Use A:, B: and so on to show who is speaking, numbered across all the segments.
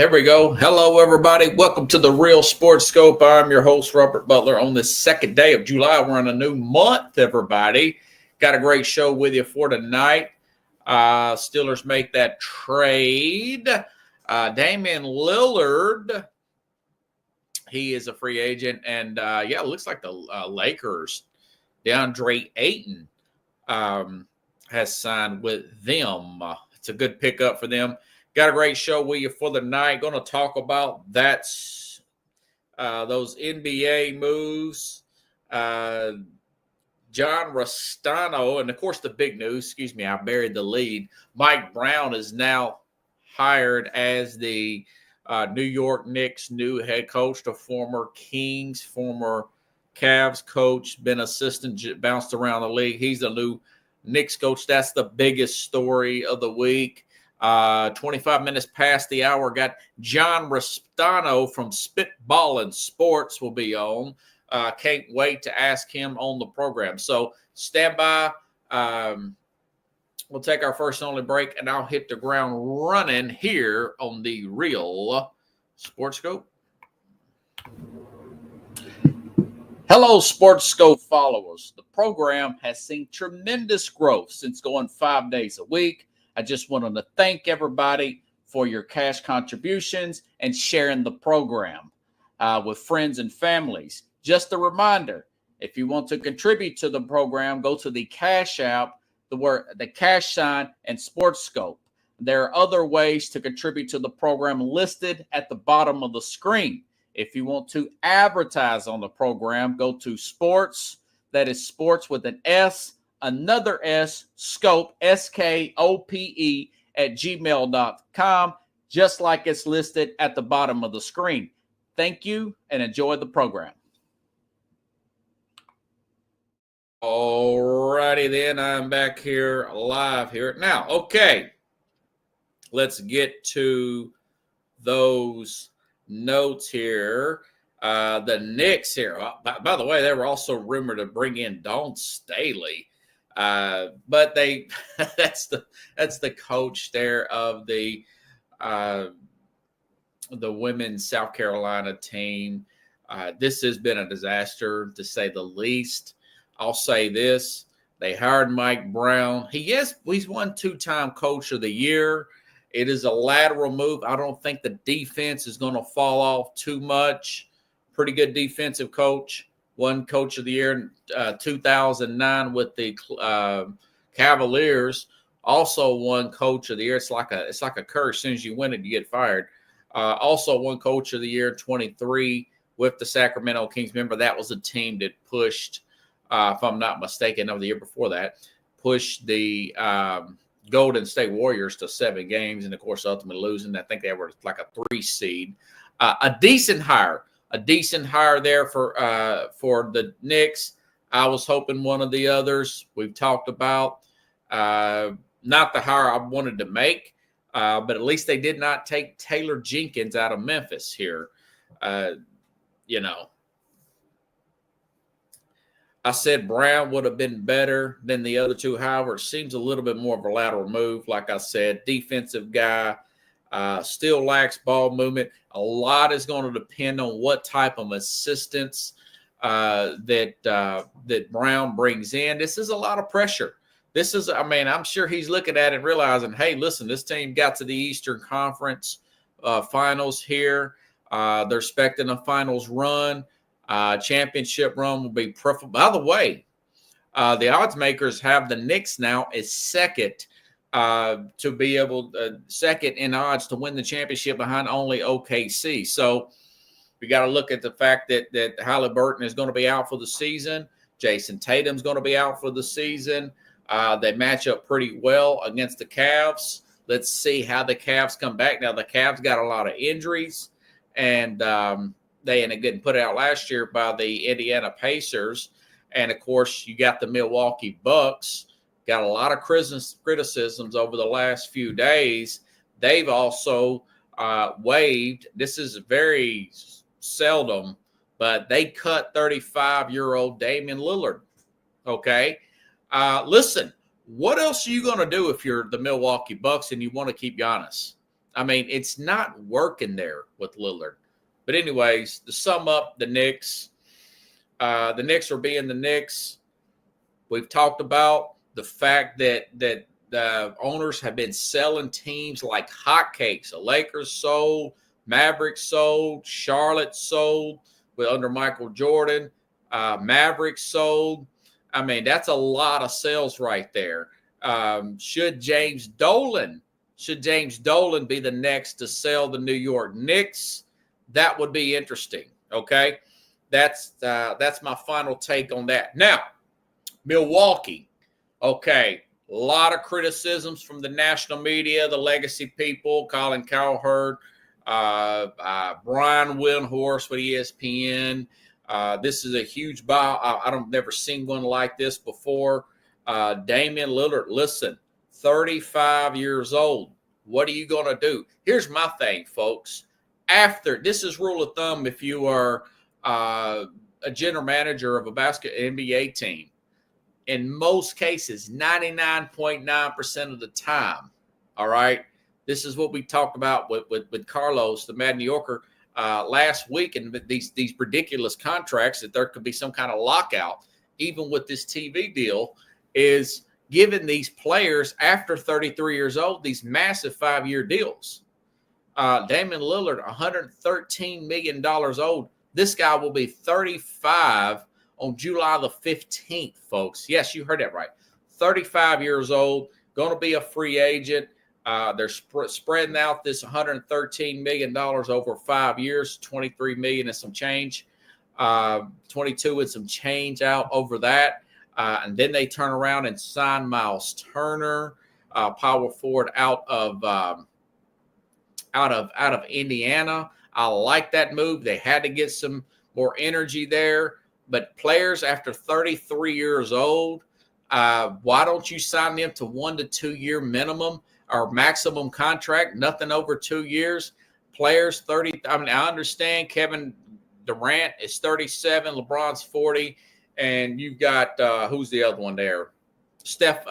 A: Here we go. Hello, everybody. Welcome to the Real Sports Scope. I'm your host, Robert Butler. On this second day of July, we're in a new month, everybody. Got a great show with you for tonight. Steelers make that trade. Damian Lillard, he is a free agent. And, it looks like the Lakers, DeAndre Ayton, has signed with them. It's a good pickup for them. Got a great show with you for the night. Going to talk about those NBA moves. John Restano, and of course the big news, I buried the lead. Mike Brown is now hired as the New York Knicks' new head coach, the former Kings, former Cavs coach, been assistant, bounced around the league. He's the new Knicks coach. That's the biggest story of the week. 25 minutes past the hour, got John Restano from Spitballin' Sports will be on. Can't wait to ask him on the program. So stand by. We'll take our first and only break, and I'll hit the ground running here on the Real Sports Scope. Hello, Sports Scope followers. The program has seen tremendous growth since going 5 days a week. I just wanted to thank everybody for your cash contributions and sharing the program with friends and families. Just a reminder, if you want to contribute to the program, go to the Cash App, the cash sign, and Sports Scope. There are other ways to contribute to the program listed at the bottom of the screen. If you want to advertise on the program, go to Sports, that is Sports with an S, another S, Scope, SKOPE, at gmail.com, just like it's listed at the bottom of the screen. Thank you and enjoy the program. All righty then, I'm back here live here. Now, okay, let's get to those notes here. The Knicks here, by the way, they were also rumored to bring in Dawn Staley. But that's the coach there of the women's South Carolina team. This has been a disaster, to say the least. I'll say this: they hired Mike Brown. He's won 2-time Coach of the Year. It is a lateral move. I don't think the defense is going to fall off too much. Pretty good defensive coach. Won Coach of the Year in 2009 with the Cavaliers. Also won Coach of the Year. It's like a curse. As soon as you win it, you get fired. Also won Coach of the Year in 23 with the Sacramento Kings. Remember, that was a team that pushed, if I'm not mistaken, of the year before that, pushed the Golden State Warriors to 7 games, and of course, ultimately losing. I think they were like a 3 seed. A decent hire. A decent hire there for the Knicks. I was hoping one of the others we've talked about. Not the hire I wanted to make, but at least they did not take Taylor Jenkins out of Memphis here. I said Brown would have been better than the other two. However, it seems a little bit more of a lateral move. Like I said, defensive guy. Still lacks ball movement. A lot is going to depend on what type of assistance that Brown brings in. This is a lot of pressure. I'm sure he's looking at it and realizing, hey, listen, this team got to the Eastern Conference finals here. They're expecting a finals run. Championship run will be preferable. By the way, the odds makers have the Knicks now as second to be able second in odds to win the championship behind only OKC. So we got to look at the fact that Halliburton is going to be out for the season. Jason Tatum's going to be out for the season. They match up pretty well against the Cavs. Let's see how the Cavs come back. Now, the Cavs got a lot of injuries, and they ended up getting put out last year by the Indiana Pacers. And, of course, you got the Milwaukee Bucks. Got a lot of criticisms over the last few days. They've also waived. This is very seldom, but they cut 35-year-old Damian Lillard. Okay? Listen, what else are you going to do if you're the Milwaukee Bucks and you want to keep Giannis? I mean, it's not working there with Lillard. But anyways, to sum up the Knicks are being the Knicks. We've talked about the fact that the owners have been selling teams like hotcakes. The Lakers sold, Mavericks sold, Charlotte sold under Michael Jordan. Mavericks sold. I mean, that's a lot of sales right there. Should James Dolan be the next to sell the New York Knicks? That would be interesting. Okay, that's my final take on that. Now, Milwaukee. Okay, a lot of criticisms from the national media, the legacy people, Colin Cowherd, Brian Windhorst with ESPN. This is a huge buy. I don't never seen one like this before. Damian Lillard, listen, 35 years old. What are you going to do? Here's my thing, folks. This is rule of thumb if you are a general manager of a NBA team. In most cases, 99.9% of the time, all right? This is what we talked about with Carlos, the Mad New Yorker, last week, and these ridiculous contracts that there could be some kind of lockout, even with this TV deal, is giving these players after 33 years old these massive 5-year deals. Damian Lillard, $113 million old. This guy will be 35 on July the 15th, folks. Yes, you heard that right. 35 years old, going to be a free agent. They're spreading out this $113 million over 5 years, $23 million and some change, 22 and some change out over that. And then they turn around and sign Miles Turner, power forward out of Indiana. I like that move. They had to get some more energy there. But players after 33 years old, why don't you sign them to 1 to 2 year minimum or maximum contract? Nothing over 2 years. Players 30. I mean, I understand Kevin Durant is 37, LeBron's 40, and you've got who's the other one there? Steph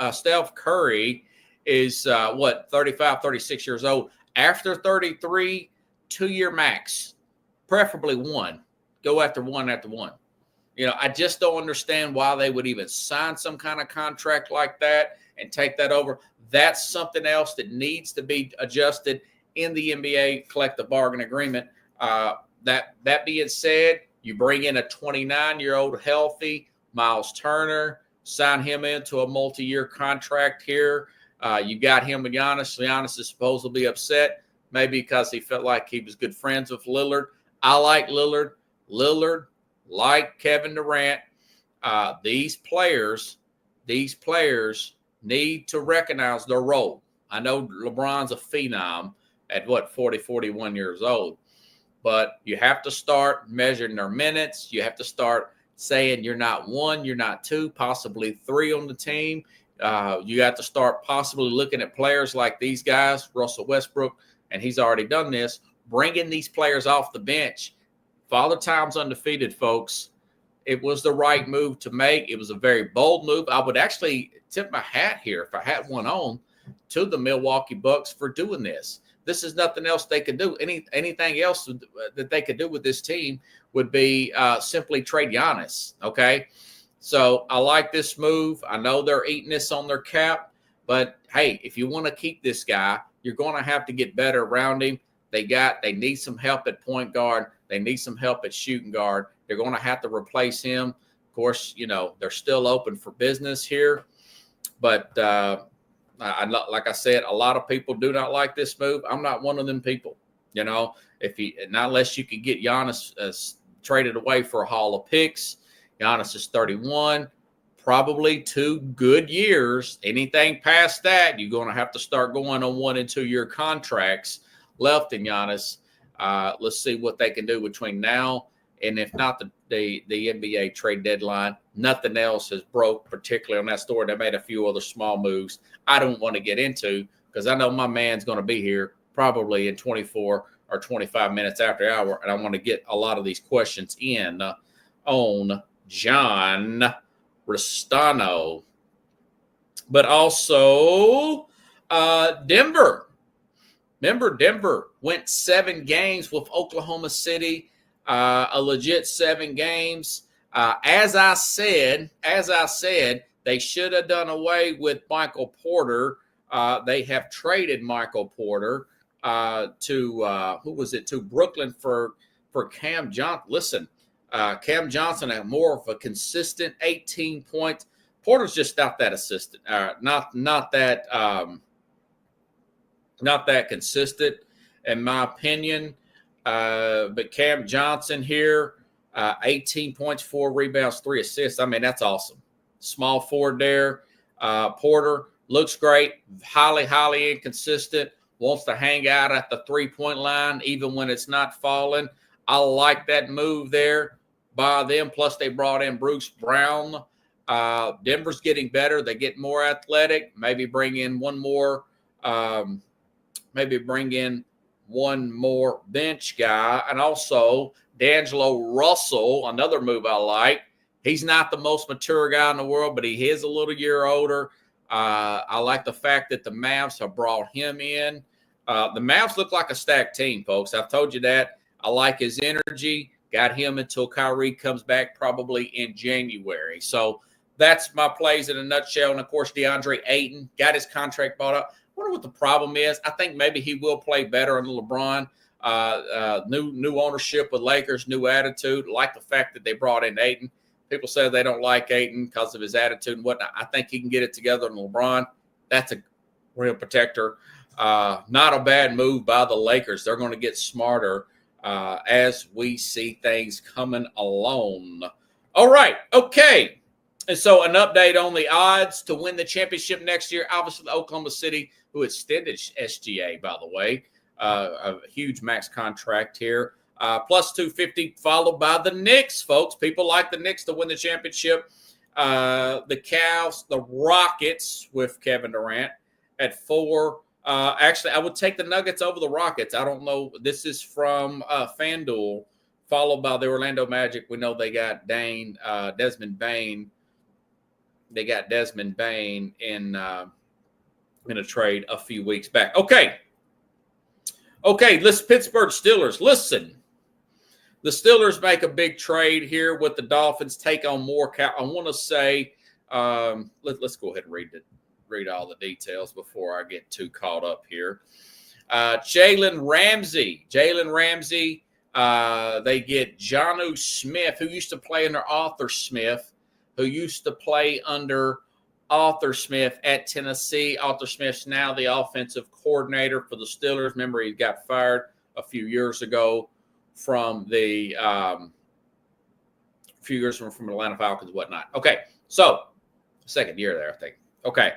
A: Curry is 35, 36 years old. After 33, 2 year max, preferably one. Go after one. You know, I just don't understand why they would even sign some kind of contract like that and take that over. That's something else that needs to be adjusted in the NBA collective bargaining agreement. That being said, you bring in a 29-year-old healthy Miles Turner, sign him into a multi-year contract here. You got him with Giannis. Giannis is supposedly upset, maybe because he felt like he was good friends with Lillard. I like Lillard. Lillard, like Kevin Durant, these players need to recognize their role. I know LeBron's a phenom at 40, 41 years old, but you have to start measuring their minutes. You have to start saying you're not 1, you're not 2, possibly 3 on the team. You got to start possibly looking at players like these guys, Russell Westbrook, and he's already done this, bringing these players off the bench. Father Time's undefeated, folks. It was the right move to make. It was a very bold move. I would actually tip my hat here, if I had one on, to the Milwaukee Bucks for doing this. This is nothing else they could do. Anything else that they could do with this team would be simply trade Giannis, okay? So I like this move. I know they're eating this on their cap, but, hey, if you want to keep this guy, you're going to have to get better around him. They need some help at point guard. They need some help at shooting guard. They're going to have to replace him. Of course, you know, they're still open for business here. But like I said, a lot of people do not like this move. I'm not one of them people. You know, not unless you could get Giannis traded away for a haul of picks. Giannis is 31, probably 2 good years. Anything past that, you're going to have to start going on 1 and 2 year contracts left in Giannis. Let's see what they can do between now and, if not the NBA trade deadline. Nothing else has broke, particularly on that story. They made a few other small moves I don't want to get into because I know my man's going to be here probably in 24 or 25 minutes after the hour, and I want to get a lot of these questions in on John Restano. But also Denver. Remember, Denver went 7 games with Oklahoma City, a legit 7 games. As I said, they should have done away with Michael Porter. They have traded Michael Porter to who was it? To Brooklyn for Cam Johnson. Listen, Cam Johnson had more of a consistent 18 points. Porter's just not that assistant, not that consistent, in my opinion. But Cam Johnson here, 18 points, 4 rebounds, 3 assists. I mean, that's awesome. Small forward there. Porter looks great, highly inconsistent, wants to hang out at the three-point line even when it's not falling. I like that move there by them. Plus, they brought in Bruce Brown. Denver's getting better. They get more athletic. Maybe bring in one more bench guy. And also D'Angelo Russell, another move I like. He's not the most mature guy in the world, but he is a little year older. I like the fact that the Mavs have brought him in. The Mavs look like a stacked team, folks. I've told you that. I like his energy. Got him until Kyrie comes back probably in January. So that's my plays in a nutshell. And, of course, DeAndre Ayton got his contract bought up. I wonder what the problem is. I think maybe he will play better under LeBron. New ownership with Lakers, new attitude. Like the fact that they brought in Ayton. People say they don't like Ayton because of his attitude and whatnot. I think he can get it together in LeBron. That's a real protector. Not a bad move by the Lakers. They're going to get smarter as we see things coming along. All right. Okay. And so an update on the odds to win the championship next year. Obviously, Oklahoma City, who extended SGA, by the way, a huge max contract here. Plus 250, followed by the Knicks, folks. People like the Knicks to win the championship. The Cavs, the Rockets with Kevin Durant at 4. Actually, I would take the Nuggets over the Rockets. I don't know. This is from FanDuel, followed by the Orlando Magic. We know they got Desmond Bane. They got Desmond Bane in a trade a few weeks back. Okay, let's Pittsburgh Steelers. Listen, the Steelers make a big trade here with the Dolphins. Take on more. I want to say, let's go ahead and read all the details before I get too caught up here. Jalen Ramsey. They get Jonnu Smith, who used to play under Arthur Smith, at Tennessee. Arthur Smith's now the offensive coordinator for the Steelers. Remember, he got fired a few years ago from the from Atlanta Falcons and whatnot. Okay, so second year there, I think. Okay.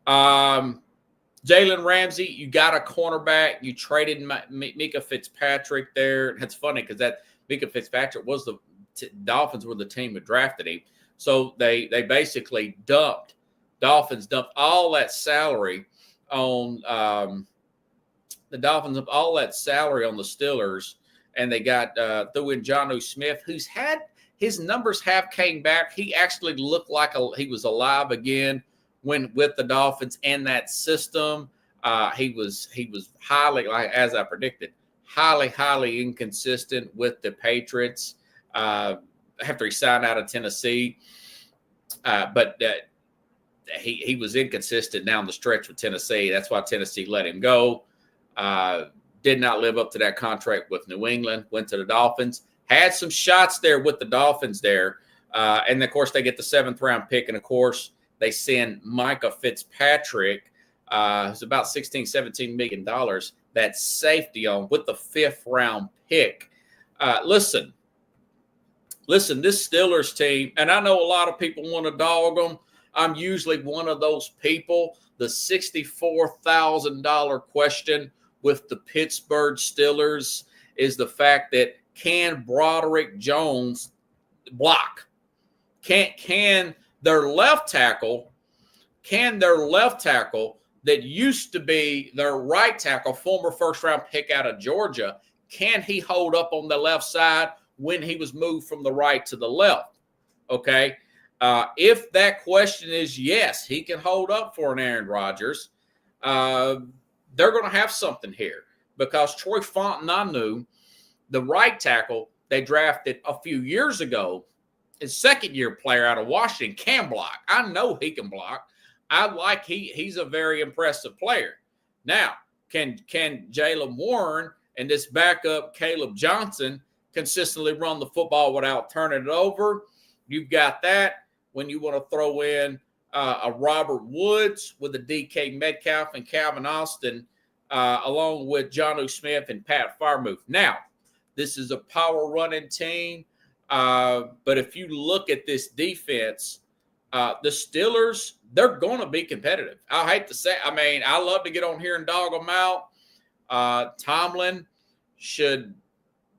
A: Jalen Ramsey, you got a cornerback. You traded Minkah Fitzpatrick there. It's funny because that Minkah Fitzpatrick was the Dolphins were the team that drafted him. So they basically Dolphins dumped all that salary on the Dolphins, up all that salary on the Steelers, and they got threw in Jonnu Smith, who's had his numbers have came back. He actually looked like he was alive again when with the Dolphins and that system. He was highly, like as I predicted, highly inconsistent with the Patriots. After he signed out of Tennessee, but he was inconsistent down the stretch with Tennessee. That's why Tennessee let him go. Did not live up to that contract with New England. Went to the Dolphins. Had some shots there with the Dolphins there. And, of course, they get the 7th-round pick. And, of course, they send Minkah Fitzpatrick, who's about $16-17 million, that safety on with the 5th-round pick. Listen, this Steelers team, and I know a lot of people want to dog them. I'm usually one of those people. The $64,000 question with the Pittsburgh Steelers is the fact that can Broderick Jones block? Can their left tackle that used to be their right tackle, former first-round pick out of Georgia, can he hold up on the left side when he was moved from the right to the left? Okay. If that question is yes, he can hold up for an Aaron Rodgers, they're going to have something here. because Troy Fontenot, the right tackle they drafted a few years ago, his second-year player out of Washington, can block. I know he can block. He's a very impressive player. Now, can Jaylen Warren and this backup Caleb Johnson consistently run the football without turning it over? You've got that. When you want to throw in a Robert Woods with a DK Metcalf and Calvin Austin, along with Jonnu Smith and Pat Freiermuth. Now, this is a power running team, but if you look at this defense, the Steelers, they're going to be competitive. I hate to say, I love to get on here and dog them out. Tomlin should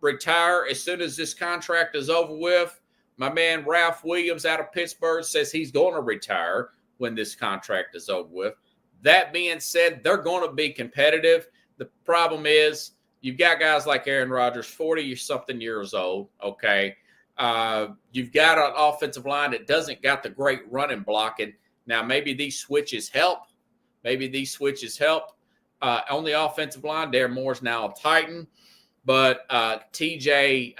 A: retire as soon as this contract is over with. My man Ralph Williams out of Pittsburgh says he's going to retire when this contract is over with. That being said, they're going to be competitive. The problem is you've got guys like Aaron Rodgers, 40-something years old, okay? You've got an offensive line that doesn't got the great running blocking. Now, maybe these switches help. On the offensive line, Darren Moore's now a Titan. But TJ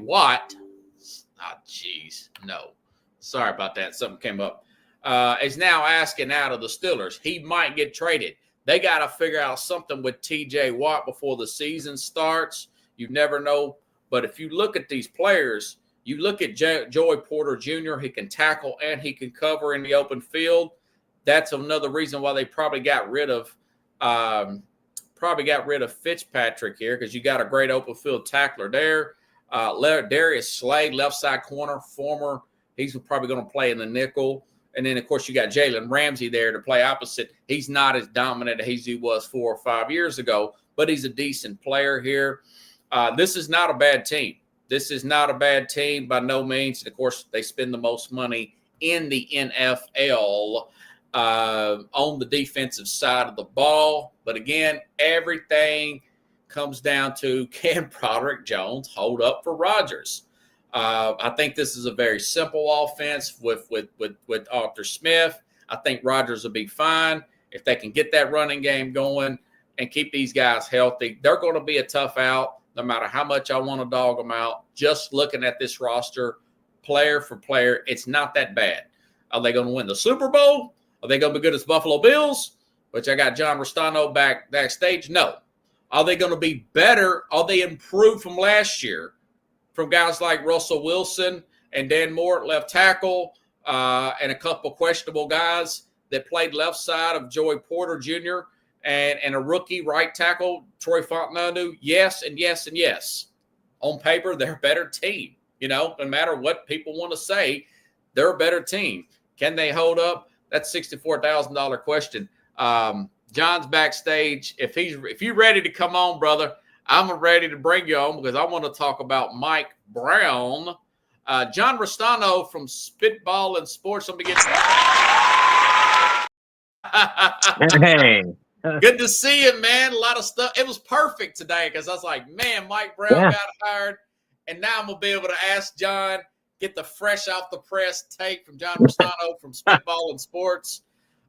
A: Watt, sorry about that. Something came up. Is now asking out of the Steelers. He might get traded. They got to figure out something with TJ Watt before the season starts. You never know. But if you look at these players, you look at Joey Porter Jr., he can tackle and he can cover in the open field. That's another reason why they probably got rid of Fitzpatrick here, because you got a great open field tackler there. Darius Slade, left side corner, he's probably going to play in the nickel. And then, of course, you got Jalen Ramsey there to play opposite. He's not as dominant as he was 4 or 5 years ago, but he's a decent player here. This is not a bad team. By no means. And, of course, they spend the most money in the NFL on the defensive side of the ball. But, again, everything comes down to, can Broderick Jones hold up for Rodgers? I think this is a very simple offense with Arthur Smith. I think Rodgers will be fine if they can get that running game going and keep these guys healthy. They're going to be a tough out, no matter how much I want to dog them out. Just looking at this roster, player for player, it's not that bad. Are they going to win the Super Bowl? Are they going to be good as Buffalo Bills, which I got John Restano backstage? No. Are they going to be better? Are they improved from last year? From guys like Russell Wilson and Dan Moore at left tackle, and a couple questionable guys that played left side of Joey Porter Jr. and a rookie right tackle, Troy Fontenot. Yes, and yes, and yes. On paper, they're a better team. No matter what people want to say, they're a better team. Can they hold up? That's $64,000 question. John's backstage. If you're ready to come on, brother, I'm ready to bring you on because I want to talk about Mike Brown. John Restano from Spitball and Sports. Let me get
B: Hey.
A: Good to see you, man. A lot of stuff. It was perfect today because I was like, man, Mike Brown got hired. And now I'm going to be able to ask John, get the fresh off the press take from John Restano from Spitball and Sports.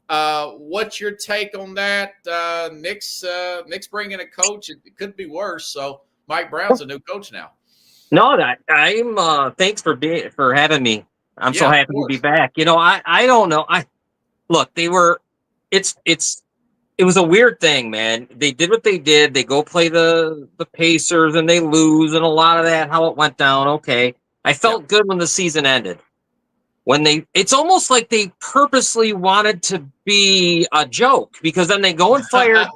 A: What's your take on that? Nick's bringing a coach. It could be worse. So Mike Brown's a new coach now.
B: No, I'm. Thanks for having me. I'm so happy to be back. I don't know. It was a weird thing, man. They did what they did. They go play the Pacers and they lose, and a lot of that how it went down. Okay, I felt good when the season ended. It's almost like they purposely wanted to be a joke, because then they go and fire him.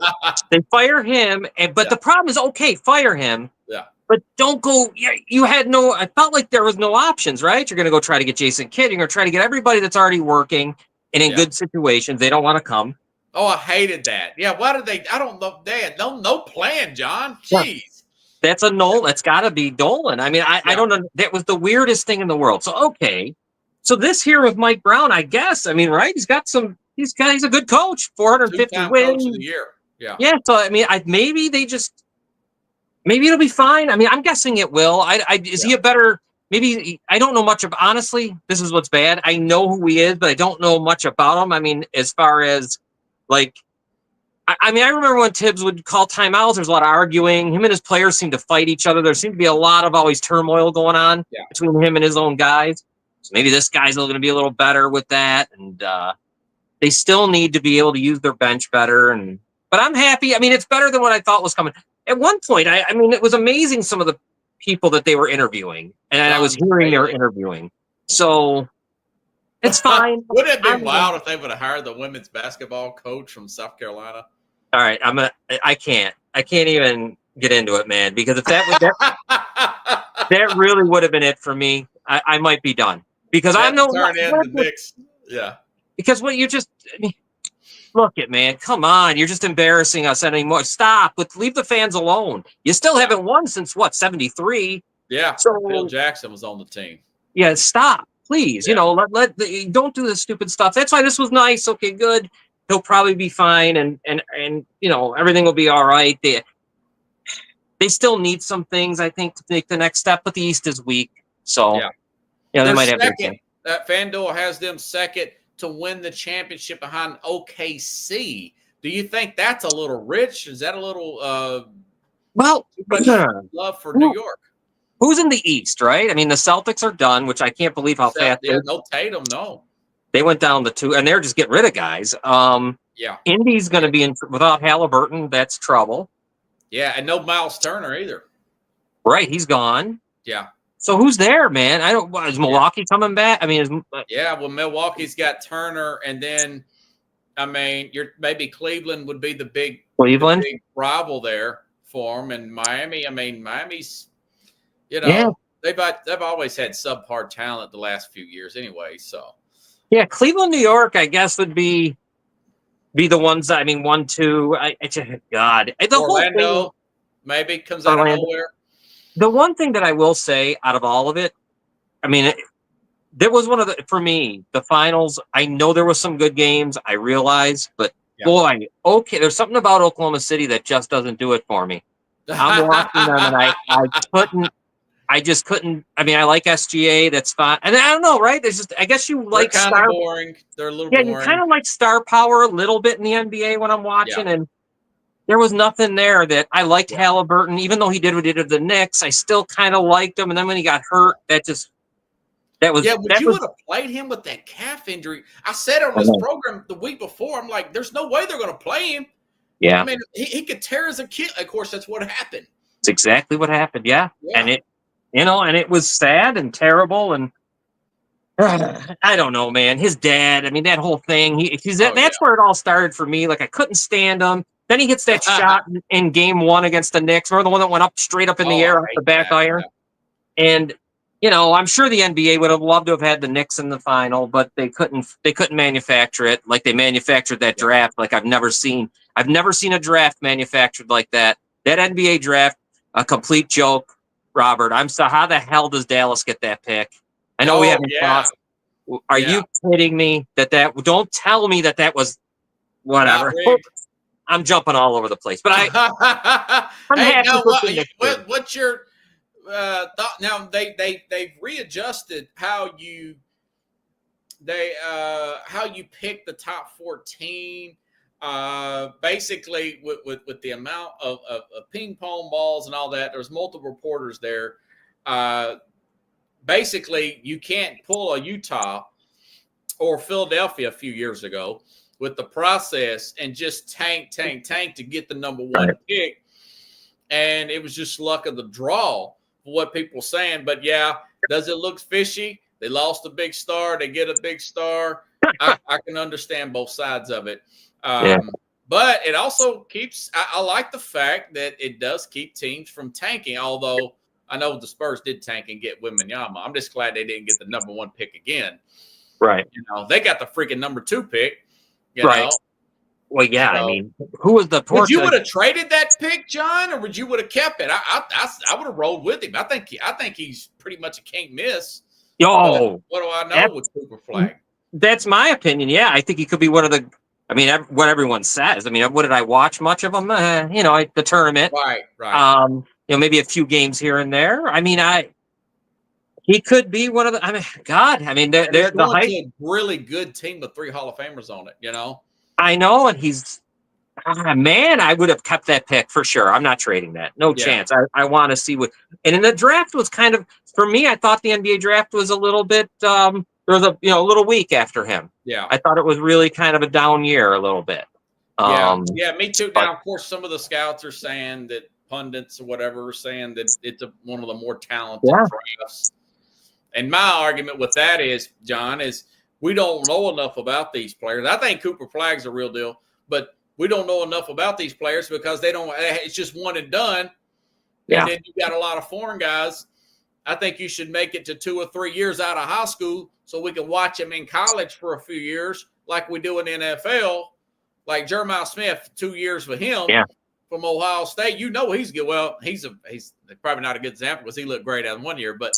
B: But the problem is, okay, fire him.
A: Yeah.
B: But don't go. I felt like there was no options, right? You're going to go try to get Jason Kidd. You're going to try to get everybody that's already working and in good situations. They don't want to come.
A: Oh, I hated that. Yeah. Why did they? I don't know. They had no plan, John. Jeez.
B: That's a Nolan. That's got to be Dolan. I mean, I don't know. That was the weirdest thing in the world. So, okay. So this here with Mike Brown, I guess. I mean, right? He's a good coach. 450 wins.
A: Coach of the year. Yeah.
B: Yeah. So I mean, maybe it'll be fine. I mean, I'm guessing it will. Is he a better? Maybe I don't know much of. Honestly, this is what's bad. I know who he is, but I don't know much about him. I mean, as far as like I mean, I remember when Tibbs would call timeouts. There's a lot of arguing. Him and his players seem to fight each other. There seemed to be a lot of always turmoil going on between him and his own guys. So maybe this guy's going to be a little better with that. And they still need to be able to use their bench better. But I'm happy. I mean, it's better than what I thought was coming. At one point, I mean, it was amazing some of the people that they were interviewing, and I was hearing they were interviewing. So it's fine.
A: Would it have been wild if they would have hired the women's basketball coach from South Carolina?
B: All right, I can't even get into it, man, because if that really would have been it for me, I might be done because I know
A: turn in the Knicks. Yeah.
B: Because what you just look at, man, come on, you're just embarrassing us anymore. Stop, leave the fans alone. You still haven't won since what, 73?
A: Yeah. So Phil Jackson was on the team.
B: Yeah, stop, please. Yeah. You know, don't do this stupid stuff. That's why this was nice. Okay, good. He'll probably be fine, and you know, everything will be all right. They still need some things, I think, to take the next step, but the East is weak. So yeah, they might have their chance.
A: FanDuel has them second to win the championship behind OKC. Do you think that's a little rich? Is that a little love for New York?
B: Who's in the East, right? I mean, the Celtics are done, which I can't believe how fast.
A: Yeah, no Tatum, no.
B: They went down to 2, and they're just getting rid of guys. Indy's going to be in without Halliburton. That's trouble.
A: Yeah, and no Miles Turner either.
B: Right, he's gone.
A: Yeah.
B: So who's there, man? Is Milwaukee coming back? I mean,
A: well, Milwaukee's got Turner, and then I mean, maybe Cleveland would be the big rival there for them, and Miami. I mean, Miami's, you know, they've always had subpar talent the last few years, anyway. So.
B: Yeah, Cleveland, New York, I guess would be the ones. I mean, 1, 2. God, the
A: Orlando
B: whole thing,
A: maybe comes out of nowhere.
B: The one thing that I will say out of all of it, I mean, there was for me, the finals. I know there was some good games. I realize, but boy, there's something about Oklahoma City that just doesn't do it for me. I'm watching them, and I just couldn't. I mean, I like SGA. That's fine. And I don't know, right? There's just, I guess you like
A: kind of boring. They're a little boring.
B: Yeah, you kind of like star power a little bit in the NBA when I'm watching. And there was nothing there that I liked Halliburton. Even though he did what he did to the Knicks, I still kind of liked him. And then when he got hurt, would you
A: have played him with that calf injury? I said on this program the week before, I'm like, there's no way they're going to play him.
B: Yeah.
A: I mean, he could tear his Achilles. Of course, that's what happened.
B: It's exactly what happened. Yeah. And it was sad and terrible. And I don't know, man. His dad, I mean, that whole thing, that's where it all started for me. Like, I couldn't stand him. Then he hits that shot in game 1 against the Knicks, or the one that went straight up in the air off the back iron. And, you know, I'm sure the NBA would have loved to have had the Knicks in the final, but they couldn't manufacture it like they manufactured that draft. Like I've never seen a draft manufactured like that. That NBA draft, a complete joke. Robert, I'm sorry. How the hell does Dallas get that pick? I know we haven't talked. Are you kidding me? Don't tell me that was whatever. I'm jumping all over the place, but I'm happy.
A: What's your thought? Now they've readjusted how you pick the top 14. Basically with the amount of ping pong balls and all that, there's multiple reporters there. Basically you can't pull a Utah or Philadelphia a few years ago with the process and just tank to get the number 1 pick. And it was just luck of the draw for what people were saying. But does it look fishy? They lost a big star. They get a big star. I can understand both sides of it. But it also keeps, I like the fact that it does keep teams from tanking, although I know the Spurs did tank and get Wembanyama. I'm just glad they didn't get the number 1 pick again.
B: Right.
A: You know, they got the freaking number 2 pick. You know?
B: Well, yeah, so, I mean, who was the
A: Would you would have traded that pick, John, or would you would have kept it? I would have rolled with him. I think he's pretty much a can't miss.
B: Yo,
A: what do I know with Cooper Flag?
B: That's my opinion. Yeah, I think he could be one of the. I mean, what everyone says. I mean, what did I watch much of him? You know, the tournament.
A: Right.
B: You know, maybe a few games here and there. I mean, he could be one of the. I mean, God. I mean, they're the hype.
A: A really good team with 3 Hall of Famers on it. You know.
B: I know, and he's Man, I would have kept that pick for sure. I'm not trading that. No chance. I want to see what. And in the draft was kind of for me. I thought the NBA draft was a little bit. There was a little weak after him.
A: Yeah,
B: I thought it was really kind of a down year a little bit.
A: Yeah, me too. Now, of course, some of the scouts are saying that pundits or whatever are saying that it's one of the more talented drafts. And my argument with that is, John, is we don't know enough about these players. I think Cooper Flagg's a real deal, but we don't know enough about these players because they don't. It's just one and done.
B: Yeah.
A: And then you got a lot of foreign guys. I think you should make it to 2 or 3 years out of high school so we can watch them in college for a few years, like we do in the NFL. Like Jeremiah Smith, 2 years for him from Ohio State. He's good. Well, he's probably not a good example because he looked great in 1 year, but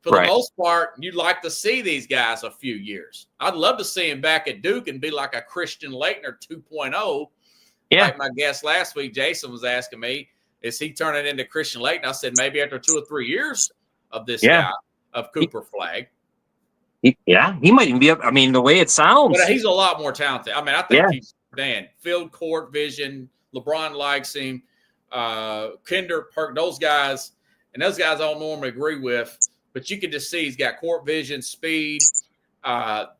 A: for the most part, you'd like to see these guys a few years. I'd love to see him back at Duke and be like a Christian Laettner 2.0.
B: Yeah.
A: Like my guest last week, Jason, was asking me, is he turning into Christian Laettner? I said, maybe after 2 or 3 years of this guy, of Cooper Flagg.
B: He might even be up. I mean, the way it sounds.
A: But he's a lot more talented. I mean, I think he's, field court vision. LeBron likes him. Kinder, Perk, those guys I don't normally agree with. But you can just see he's got court vision, speed,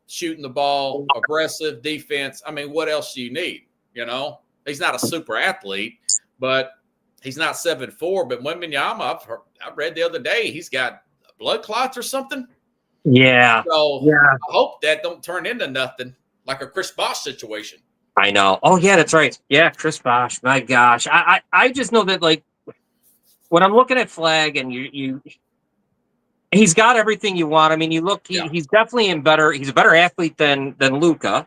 A: shooting the ball, aggressive defense. I mean, what else do you need? He's not a super athlete, but he's not 7'4". But Wembanyama, I read the other day, he's got blood clots or something.
B: Yeah.
A: So I hope that don't turn into nothing like a Chris Bosh situation.
B: I know. Oh yeah, that's right. Yeah, Chris Bosh. My gosh, I just know that like when I'm looking at Flagg and he's got everything you want. I mean, you look, he's definitely he's a better athlete than Luka.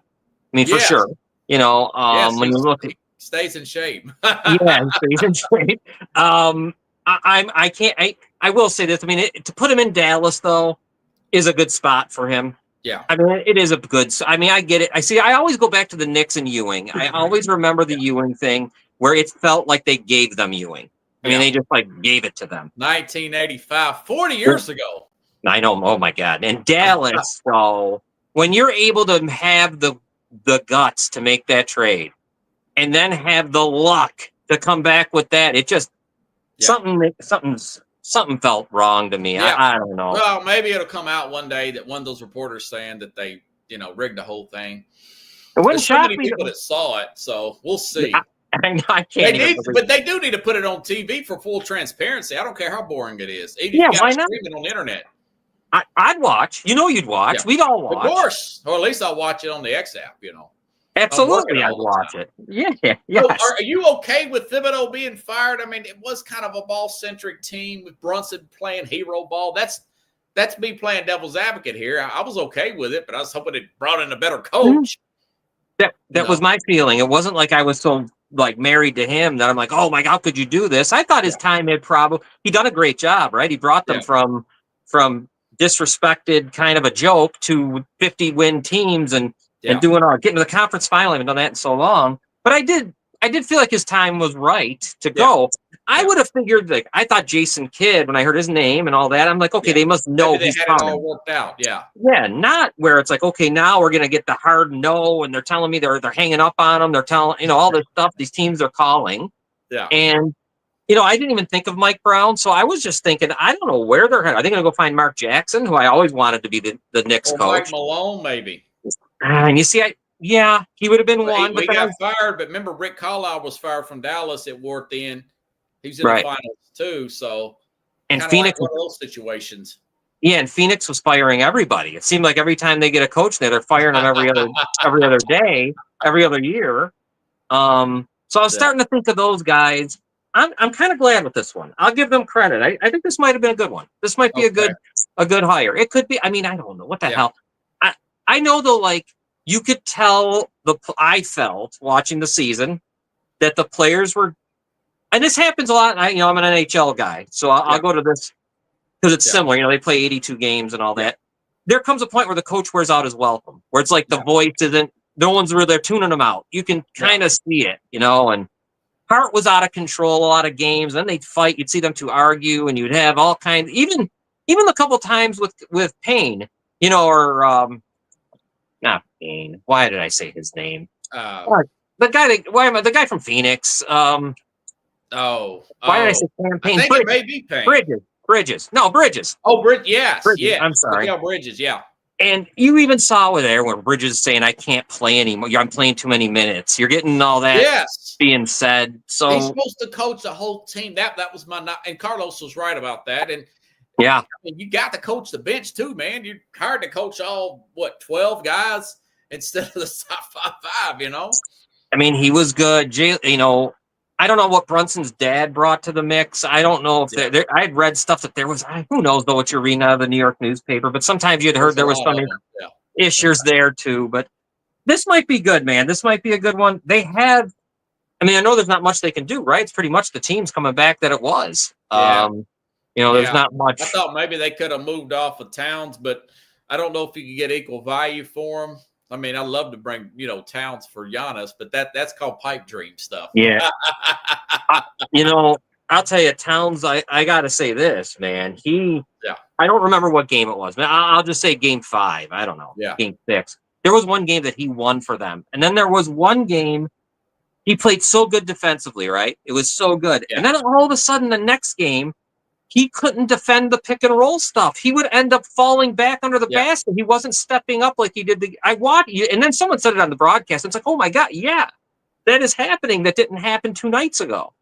B: I mean, for sure. When you look at,
A: stays in shape.
B: He stays in shape. I will say this. I mean, to put him in Dallas though is a good spot for him.
A: Yeah.
B: I mean, it is a good. I mean, I get it. I always go back to the Knicks and Ewing. I always remember the Ewing thing where it felt like they gave them Ewing. I mean, they just gave it to them.
A: 1985, 40 years ago.
B: I know. Oh my God. And Dallas, so when you're able to have the guts to make that trade and then have the luck to come back with that, it just something felt wrong to me.
A: Yeah.
B: I don't know.
A: Well, maybe it'll come out one day that one of those reporters saying that they, rigged the whole thing. There's so many people that saw it, so we'll see.
B: I can't.
A: But they do need to put it on TV for full transparency. I don't care how boring it is. Even if you
B: why not?
A: Stream it on the internet.
B: I'd watch. You'd watch.
A: Yeah.
B: We'd all watch.
A: Of course. Or at least I'll watch it on the X app,
B: Absolutely, I'd watch it. Yeah. Yes.
A: So are you okay with Thibodeau being fired? I mean, it was kind of a ball-centric team with Brunson playing hero ball. That's me playing devil's advocate here. I was okay with it, but I was hoping it brought in a better coach.
B: That was my feeling. It wasn't like I was so married to him that I'm like, oh my God, how could you do this? I thought his time had he done a great job, right? He brought them from disrespected kind of a joke to 50-win teams and getting to the conference final. I haven't done that in so long, but I did feel like his time was right to go. I would have figured I thought Jason Kidd when I heard his name and all that. I'm like, okay, they must know
A: maybe
B: he's
A: they had
B: coming.
A: it all worked out. Yeah.
B: Yeah, not where it's like, okay, now we're gonna get the hard no, and they're telling me they're hanging up on them. They're telling all this stuff. These teams are calling.
A: Yeah.
B: And I didn't even think of Mike Brown, so I was just thinking, I don't know where they're headed. Are they gonna go find Mark Jackson, who I always wanted to be the Knicks coach?
A: Mike Malone, maybe.
B: And you see, he would have been one.
A: He got fired, but remember Rick Carlisle was fired from Dallas at Worth End. He was in the finals too, so
B: and Phoenix
A: like one of those situations.
B: Yeah, and Phoenix was firing everybody. It seemed like every time they get a coach there, they're firing them every other day, every other year. So I was starting to think of those guys. I'm kind of glad with this one. I'll give them credit. I think this might have been a good one. This might be a good hire. It could be. I mean, I don't know what the hell. I know though, you could tell I felt watching the season that the players were, and this happens a lot. And I'm an NHL guy, so I'll go to this because it's similar. They play 82 games and all that. There comes a point where the coach wears out his welcome, where it's like the voice isn't. No one's really there tuning them out. You can kind of see it, and Hart was out of control a lot of games. Then they'd fight. You'd see them to argue, and you'd have all kinds. Even a couple times with Payne, or not Payne. Why did I say his name? the guy from Phoenix. Why did I say
A: I
B: Campaign?
A: think it may be Payne.
B: Bridges. No, Bridges.
A: Oh, yes,
B: Bridges.
A: yeah.
B: I'm sorry.
A: Mikal Bridges, yeah.
B: And you even saw it there when Bridges is saying, I can't play anymore. I'm playing too many minutes. You're getting all that being said. So
A: he's supposed to coach the whole team. That was and Carlos was right about that. And
B: yeah,
A: you got to coach the bench too, man. You're hard to coach all 12 guys instead of the top five,
B: I mean, he was good. I don't know what Brunson's dad brought to the mix. I don't know if I had read stuff that there was, who knows though what you're reading out of the New York newspaper, but sometimes you'd heard there was some issues there too. But this might be good, man. This might be a good one. I know there's not much they can do, right? It's pretty much the team's coming back that it was.
A: Yeah.
B: There's not much.
A: I thought maybe they could have moved off of Towns, but I don't know if you could get equal value for him. I mean, I love to bring, Towns for Giannis, but that's called pipe dream stuff.
B: Yeah. I'll tell you, Towns, I got to say this, man. I don't remember what game it was, but I'll just say game 5. I don't know.
A: Yeah.
B: Game 6. There was one game that he won for them. And then there was one game he played so good defensively, right? It was so good. Yeah. And then all of a sudden, the next game, he couldn't defend the pick and roll stuff. He would end up falling back under the basket. He wasn't stepping up like he did. I watched, and then someone said it on the broadcast. It's like, oh my God, yeah, that is happening. That didn't happen 2 nights ago.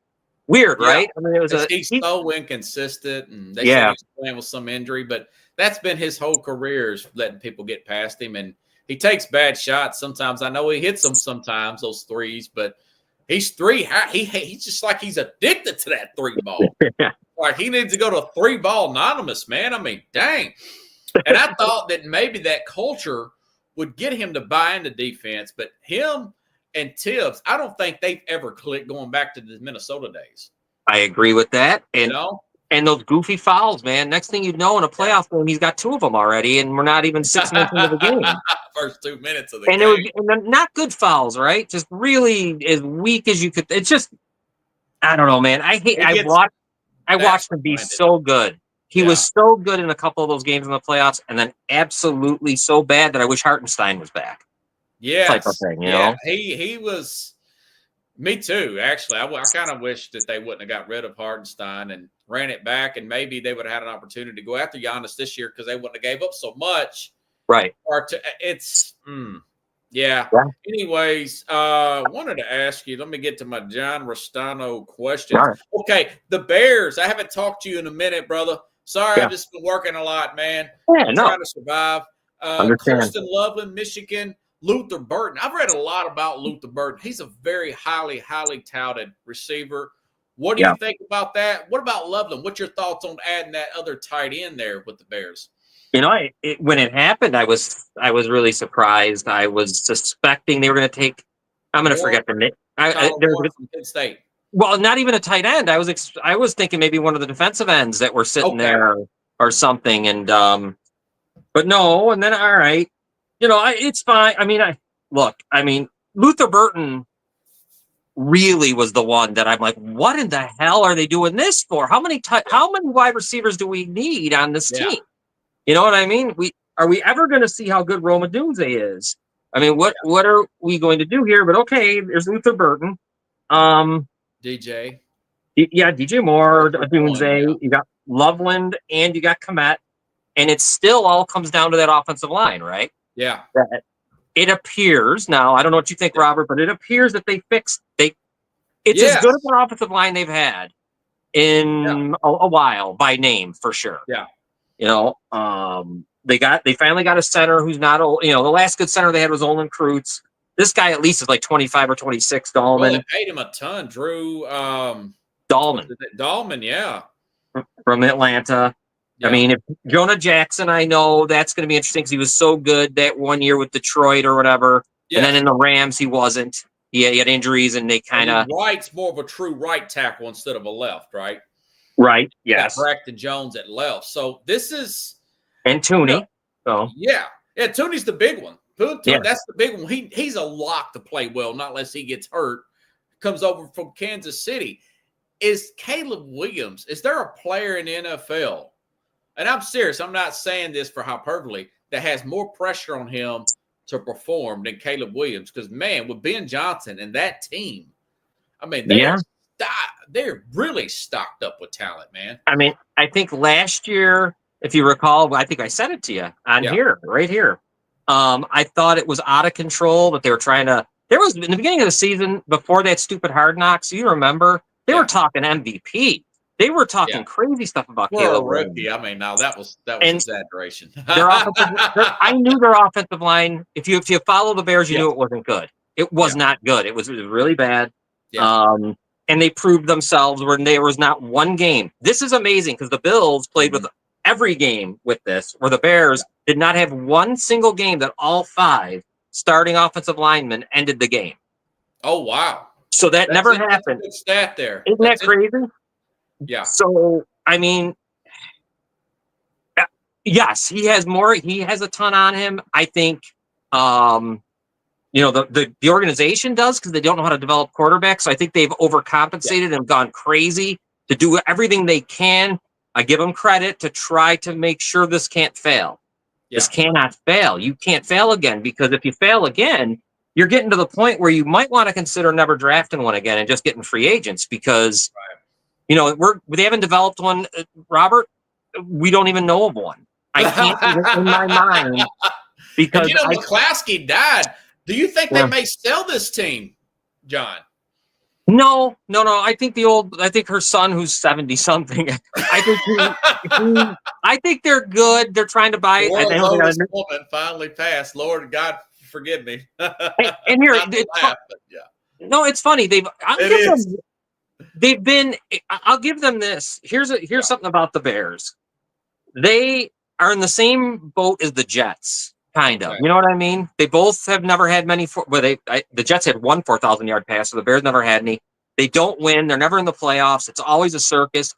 B: Weird, right? I mean,
A: he's so inconsistent, and they said he's playing with some injury, but that's been his whole career, is letting people get past him, and he takes bad shots sometimes. I know he hits them sometimes, those threes, but he's he's just like he's addicted to that 3 ball. Like he needs to go to 3 ball anonymous, man. I mean, dang. And I thought that maybe that culture would get him to buy into defense, but him and Tibbs, I don't think they've ever clicked going back to the Minnesota days.
B: I agree with that. And and those goofy fouls, man. Next thing you know, in a playoff game, he's got 2 of them already, and we're not even 6 minutes into the game.
A: First 2 minutes of the game.
B: And they're not good fouls, right? Just really as weak as you could. It's just, I don't know, man. I watched him be so good. He was so good in a couple of those games in the playoffs, and then absolutely so bad that I wish Hartenstein was back.
A: Yeah,
B: type of thing, you know?
A: He was. Me too. Actually, I kind of wish that they wouldn't have got rid of Hartenstein and ran it back, and maybe they would have had an opportunity to go after Giannis this year because they wouldn't have gave up so much.
B: Right.
A: Yeah. Anyways, wanted to ask you, let me get to my John Restano question.
B: Right.
A: Okay, the Bears. I haven't talked to you in a minute, brother. Sorry, I've just been working a lot, man.
B: Yeah,
A: trying to survive. Kirsten Loveland, Michigan. Luther Burton. I've read a lot about Luther Burton. He's a very highly, highly touted receiver. What do you think about that? What about Loveland? What's your thoughts on adding that other tight end there with the Bears?
B: You know, when it happened, I was really surprised. I was suspecting they were going to take. I'm going to forget the name.
A: From Penn State.
B: Well, not even a tight end. I was thinking maybe one of the defensive ends that were sitting there or something. And but no. And then all right, you know, it's fine. I mean, Luther Burton really was the one that I'm like, what in the hell are they doing this for? How many wide receivers do we need on this team? You know what I mean? Are we ever going to see how good Rome Odunze is? I mean, what are we going to do here? But okay, there's Luther Burton.
A: DJ.
B: DJ Moore, Odunze. You got Loveland and you got Komet. And it still all comes down to that offensive line, right?
A: Yeah.
B: It appears now, I don't know what you think, Robert, but it appears that they fixed it's as good as an offensive line they've had in a while by name for sure.
A: Yeah.
B: You know, they finally got a center who's not old. You know, the last good center they had was Olin Kreutz. This guy at least is like 25 or 26, Dahlman.
A: Well, they paid him a ton, Drew.
B: Dahlman,
A: yeah.
B: From Atlanta. Yeah. I mean, if Jonah Jackson, I know that's going to be interesting because he was so good that 1 year with Detroit or whatever. Yeah. And then in the Rams, he wasn't. He had injuries, and they kind of.
A: Right's more of a true right tackle instead of a left, right?
B: Right, yes.
A: Braxton Jones at left. So this is.
B: And Tooney.
A: Yeah, Tooney's the big one. That's the big one. He's a lock to play well, not unless he gets hurt. Comes over from Kansas City. Is Caleb Williams, is there a player in the NFL? And I'm serious. I'm not saying this for hyperbole. That has more pressure on him to perform than Caleb Williams. Because, man, with Ben Johnson and that team, I mean, they're really stocked up with talent, man.
B: I mean, I think last year, if you recall, I think I sent it to you on here, right here. I thought it was out of control that they were trying to. There was in the beginning of the season before that stupid Hard Knocks. You remember they were talking MVP. They were talking crazy stuff about Caleb
A: rookie.
B: Williams.
A: I mean, now that was exaggeration.
B: I knew their offensive line. If you follow the Bears, you knew it wasn't good. It was not good. It was really bad. Yeah. And they proved themselves where there was not one game. This is amazing because the Bills played with every game with this, where the Bears did not have one single game that all 5 starting offensive linemen ended the game.
A: Oh, wow.
B: So that's never happened.
A: That's a good stat there.
B: Isn't that crazy?
A: Yeah.
B: So, I mean, yes, he has more. He has a ton on him. I think, the organization does because they don't know how to develop quarterbacks. So I think they've overcompensated and gone crazy to do everything they can. I give them credit to try to make sure this can't fail. Yeah. This cannot fail. You can't fail again, because if you fail again, you're getting to the point where you might want to consider never drafting one again and just getting free agents because, they haven't developed one, Robert. We don't even know of one. I can't even in my mind because
A: McClaskey died. Do you think they may sell this team, John?
B: No. I think her son, who's 70 something. I think they're good. They're trying to buy.
A: The woman finally passed. Lord God, forgive me.
B: And here, no, it's funny. I'll give them this. Here's something about the Bears. They are in the same boat as the Jets. Kind of, you know what I mean? They both have never had many. The Jets had one 4,000-yard pass, so the Bears never had any. They don't win. They're never in the playoffs. It's always a circus.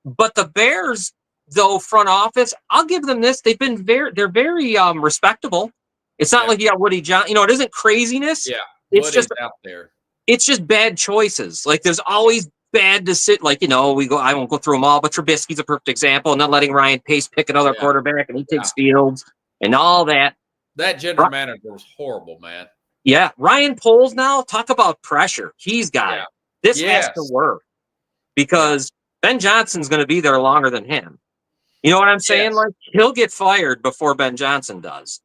B: But the Bears, though, front office, I'll give them this. They're very respectable. It's not like you got Woody Johnson. It isn't craziness.
A: Yeah,
B: it's just
A: out there.
B: It's just bad choices. Like there's always bad decisions. Like I won't go through them all, but Trubisky's a perfect example. And not letting Ryan Pace pick another quarterback, and he takes Fields. And all that.
A: That general manager was horrible, man.
B: Yeah. Ryan Poles now, talk about pressure. He's got it. This has to work because Ben Johnson's going to be there longer than him. You know what I'm saying? Yes. Like he'll get fired before Ben Johnson does.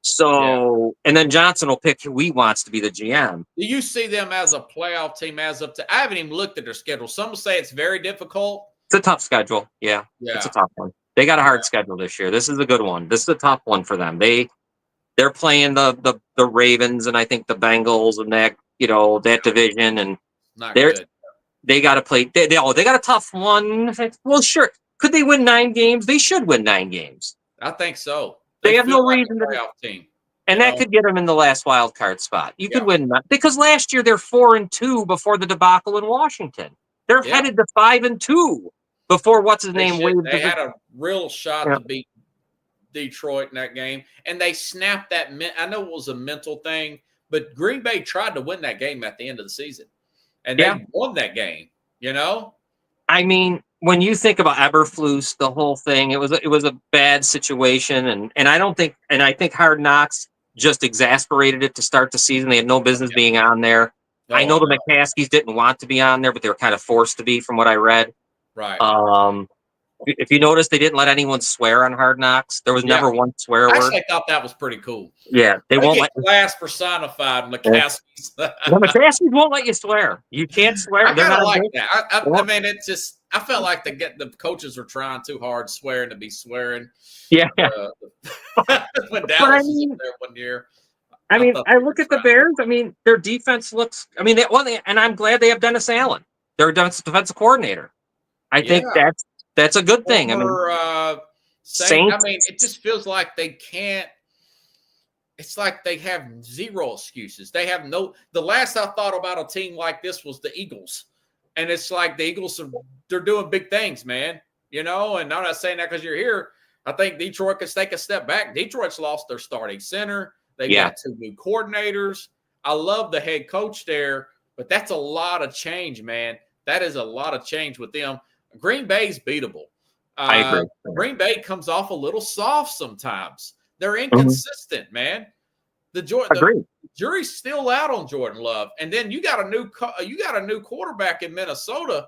B: So, and then Johnson will pick who he wants to be the GM.
A: Do you see them as a playoff team I haven't even looked at their schedule. Some say it's very difficult.
B: It's a tough schedule. Yeah. It's a tough one. They got a hard schedule this year. This is a good one. This is a tough one for them. They're playing the Ravens and I think the Bengals and that that division, and they got to play. They got a tough one. Well, sure. Could they win 9 games? They should win 9 games.
A: I think so.
B: They have no reason to playoff team. And that could get them in the last wild card spot. You could win because last year they're 4-2 before the debacle in Washington. They're headed to 5-2. Before what's his name?
A: They had a real shot to beat Detroit in that game, and they snapped that. I know it was a mental thing, but Green Bay tried to win that game at the end of the season, and they won that game.
B: I mean, when you think about Eberflus, the whole thing, it was a bad situation, and I think Hard Knocks just exasperated it to start the season. They had no business being on there. I know the McCaskies didn't want to be on there, but they were kind of forced to be, from what I read.
A: Right.
B: If you notice, they didn't let anyone swear on Hard Knocks. There was never one swear word.
A: I thought that was pretty cool.
B: Yeah, they won't let
A: class personified McCaskies.
B: The McCaskies won't let you swear. You can't swear.
A: I kind of like that. I mean, it's just I felt like the coaches were trying too hard, swearing to be swearing.
B: Yeah.
A: When Dallas was there one year.
B: I look at the Bears. I mean, their defense looks. I mean, and I'm glad they have Dennis Allen, their defensive coordinator. I think that's a good thing. Saints.
A: I mean, it just feels like they can't. It's like they have zero excuses. They have no. The last I thought about a team like this was the Eagles, and it's like the Eagles they're doing big things, man. And I'm not saying that because you're here. I think Detroit could take a step back. Detroit's lost their starting center. They got 2 new coordinators. I love the head coach there, but that's a lot of change, man. That is a lot of change with them. Green Bay's beatable.
B: I agree.
A: Green Bay comes off a little soft sometimes. They're inconsistent, man.
B: Agreed.
A: Jury's still out on Jordan Love, and then you got a new quarterback in Minnesota.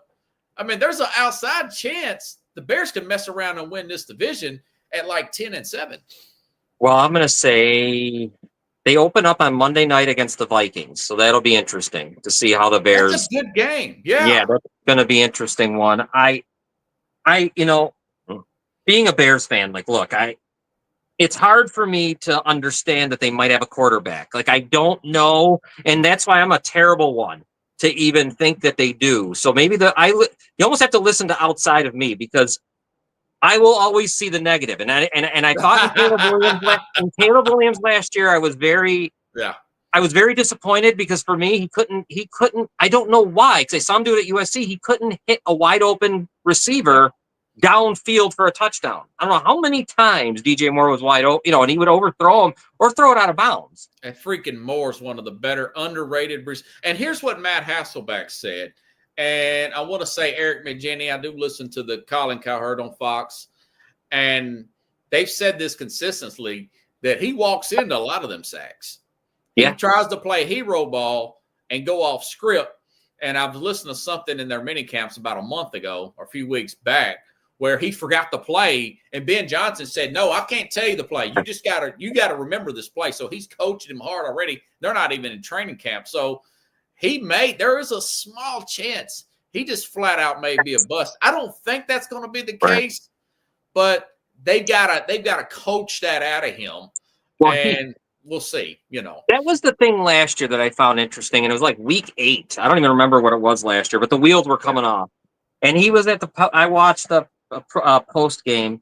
A: I mean, there's an outside chance the Bears can mess around and win this division at like 10-7.
B: Well, I'm going to say they open up on Monday night against the Vikings, so that'll be interesting to see how the Bears.
A: That's a good game. Yeah,
B: that's going to be an interesting one. Being a Bears fan, like, look, it's hard for me to understand that they might have a quarterback. Like, I don't know, and that's why I'm a terrible one to even think that they do. So maybe you almost have to listen to outside of me, because I will always see the negative. And I thought Caleb Williams last year, I was very disappointed, because for me, he couldn't, I don't know why, because I saw him do it at USC. He couldn't hit a wide open receiver downfield for a touchdown. I don't know how many times DJ Moore was wide open, and he would overthrow him or throw it out of bounds.
A: And freaking Moore's one of the better underrated. And here's what Matt Hasselbeck said. And I want to say Eric McGinney, I do listen to the Colin Cowherd on Fox, and they've said this consistently, that he walks into a lot of them sacks.
B: Yeah.
A: He tries to play hero ball and go off script. And I've listened to something in their mini camps about a month ago or a few weeks back, where he forgot the play, and Ben Johnson said, "No, I can't tell you the play. You gotta remember this play." So he's coaching him hard already. They're not even in training camp. So there is a small chance he just flat out may be a bust. I don't think that's going to be the case, but they gotta coach that out of him. And we'll see,
B: That was the thing last year that I found interesting, and it was like week 8. I don't even remember what it was last year, but the wheels were coming off. And he was I watched the post game,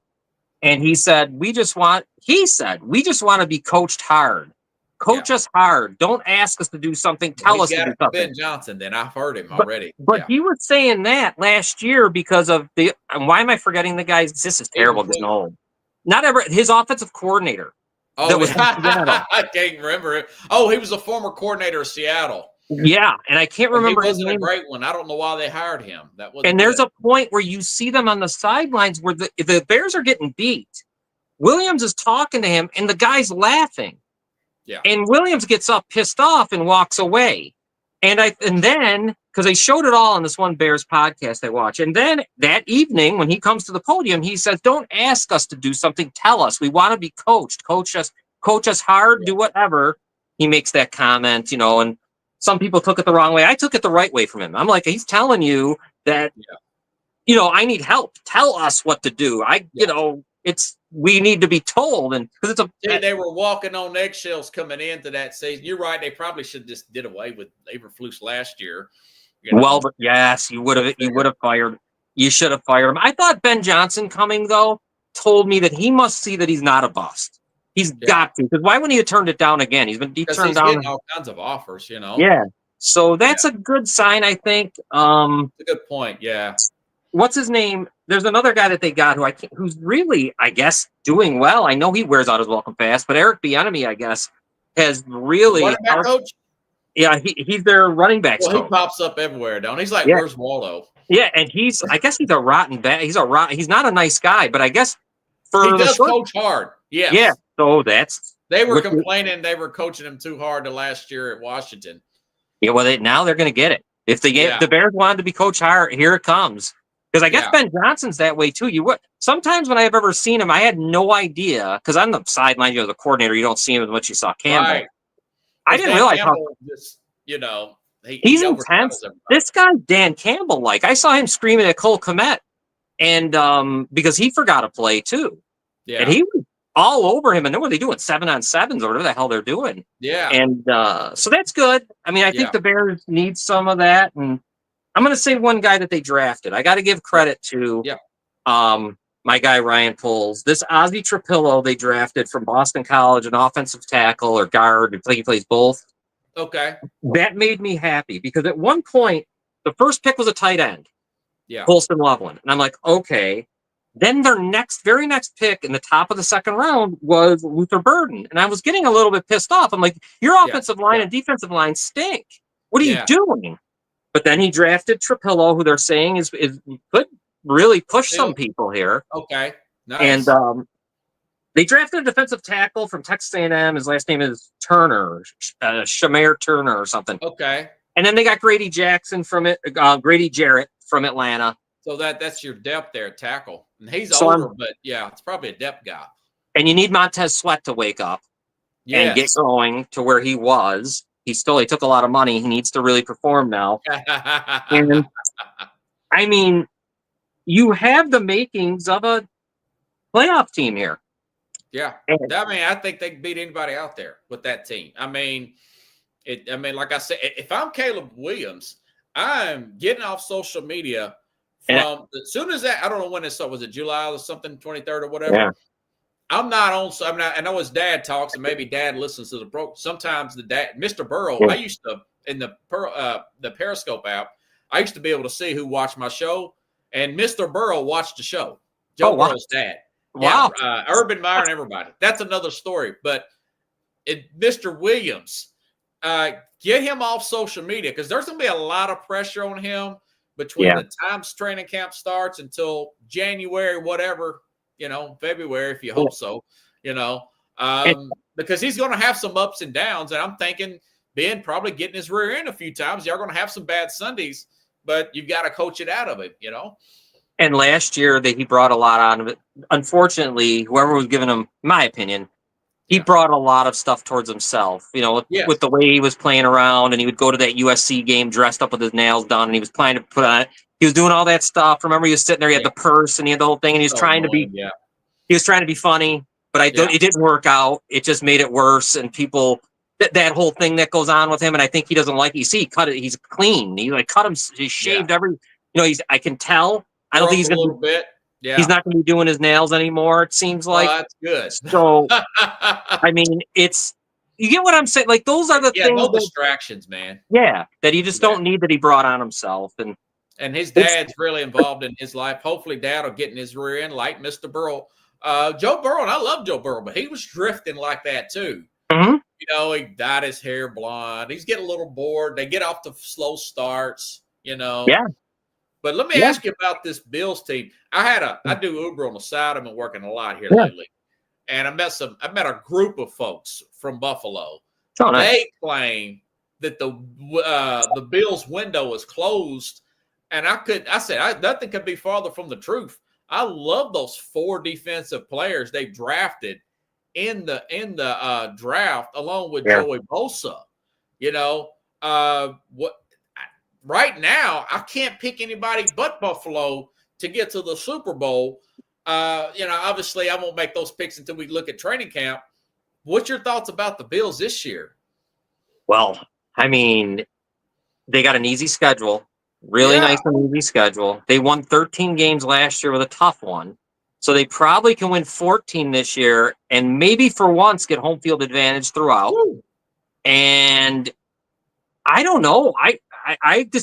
B: and he said, we just want to be coached hard. Coach us hard. Don't ask us to do something. Tell us to do something.
A: Ben Johnson, then I've heard him already.
B: But he was saying that last year because of why am I forgetting the guys? This is terrible getting old. His offensive coordinator.
A: Oh, I can't remember it. Oh, he was a former coordinator of Seattle.
B: Yeah, and I can't remember his name.
A: He wasn't a great one. I don't know why they hired him.
B: There's a point where you see them on the sidelines where the Bears are getting beat. Williams is talking to him, and the guy's laughing.
A: Yeah.
B: And Williams gets up, pissed off, and walks away. And then, because they showed it all on this one Bears podcast I watched, and then that evening when he comes to the podium, he says, "Don't ask us to do something. Tell us. We want to be coached. Coach us hard. Do whatever." He makes that comment, and some people took it the wrong way. I took it the right way from him. I'm like, he's telling you that, I need help. Tell us what to do. We need to be told. And because
A: they were walking on eggshells coming into that season. You're right. They probably should just did away with Eberflus last year.
B: Well, but yes, you would have fired. You should have fired him. I thought Ben Johnson coming though told me that he must see that he's not a bust. He's got to, because why wouldn't he have turned it down again? He's turned down
A: all kinds of offers,
B: Yeah. So that's a good sign, I think.
A: That's a good point. Yeah.
B: What's his name? There's another guy that they got who's really, I guess, doing well. I know he wears out his welcome pass, but Eric Bieniemy, I guess, has really.
A: Running back coach?
B: Yeah, he's their running back coach.
A: He pops up everywhere, don't he? He's like, where's Waldo?
B: Yeah, and I guess he's a rotten back. He's not a nice guy, but I guess
A: he does coach hard. Yes.
B: Yeah. So
A: they were complaining they were coaching him too hard the last year at Washington.
B: Yeah, well, now they're going to get it. If the Bears wanted to be coached higher, here it comes. Because I guess Ben Johnson's that way too. Sometimes when I've ever seen him, I had no idea, because on the sideline, the coordinator, you don't see him as much as you saw Campbell.
A: Right.
B: I didn't realize how
A: he's
B: intense. This guy Dan Campbell, I saw him screaming at Cole Kmet, and because he forgot a play too, and he was all over him. And then what are they doing? 7-on-7s or whatever the hell they're doing.
A: Yeah,
B: and so that's good. I mean, I think the Bears need some of that, and I'm going to say one guy that they drafted. I got to give credit to my guy Ryan Poles. This Ozzie Trapillo they drafted from Boston College, an offensive tackle or guard. He plays both.
A: Okay.
B: That made me happy, because at one point, the first pick was a tight end.
A: Yeah.
B: Colston Loveland. And I'm like, okay. Then their very next pick in the top of the second round was Luther Burden. And I was getting a little bit pissed off. I'm like, your offensive line and defensive line stink. What are you doing? But then he drafted Trapillo, who they're saying could really push some people here.
A: Okay, nice.
B: And They drafted a defensive tackle from Texas A&M. His last name is Turner, Shamir Turner or something.
A: Okay.
B: And then they got Grady Jarrett from Atlanta.
A: So that's your depth there, tackle. And he's
B: So
A: older, but yeah, it's probably a depth guy.
B: And you need Montez Sweat to wake up and get going to where he was. He took a lot of money. He needs to really perform now. And I mean, you have the makings of a playoff team here.
A: Yeah. I mean, I think they can beat anybody out there with that team. I mean, like I said, if I'm Caleb Williams, I'm getting off social media from as soon as that. I don't know when it started. Was it July or something, 23rd or whatever? Yeah. I'm not on. I know his dad talks, and maybe dad listens to the pro. Sometimes the dad, Mr. Burrow. I used to in the Periscope app. I used to be able to see who watched my show, and Mr. Burrow watched the show. Joe Burrow's dad.
B: Wow.
A: Yeah, Urban Meyer and everybody. That's another story. But Mr. Williams, get him off social media because there's going to be a lot of pressure on him between the times training camp starts until January, whatever, February, if you hope so, because he's going to have some ups and downs. And I'm thinking Ben probably getting his rear end a few times. You're going to have some bad Sundays, but you've got to coach it out of it,
B: And last year he brought a lot out of it. Unfortunately, whoever was giving him, in my opinion, he brought a lot of stuff towards himself, with the way he was playing around, and he would go to that USC game dressed up with his nails done, and he was planning to put on, he was doing all that stuff. Remember, he was sitting there, he had the purse, and he had the whole thing, and he was trying to be funny, but it didn't work out. It just made it worse, and people, that whole thing that goes on with him, and I think he doesn't like it. You see, he cut it, he's clean. He cut him, he shaved every, I can tell. I don't think he's going to
A: a little bit. Yeah.
B: He's not going to be doing his nails anymore, it seems like.
A: Oh, that's good.
B: So, I mean, you get what I'm saying? Like, those are the things.
A: No distractions, man.
B: Yeah, that you just don't need that he brought on himself.
A: And his dad's really involved in his life. Hopefully, dad will get in his rear end like Mr. Burrow. Joe Burrow, and I love Joe Burrow, but he was drifting like that too.
B: Mm-hmm.
A: He dyed his hair blonde. He's getting a little bored. They get off the slow starts,
B: Yeah.
A: But let me ask you about this Bills team. I do Uber on the side. I've been working a lot here lately. And I met a group of folks from Buffalo.
B: Oh, nice.
A: They claim that the Bills window is closed. And I said nothing could be farther from the truth. I love those 4 defensive players they drafted in the draft along with Joey Bosa. Right now, I can't pick anybody but Buffalo to get to the Super Bowl. Obviously, I won't make those picks until we look at training camp. What's your thoughts about the Bills this year?
B: Well, I mean, they got an easy schedule, really nice and easy schedule. They won 13 games last year with a tough one. So they probably can win 14 this year and maybe for once get home field advantage throughout. Woo. And I don't know. I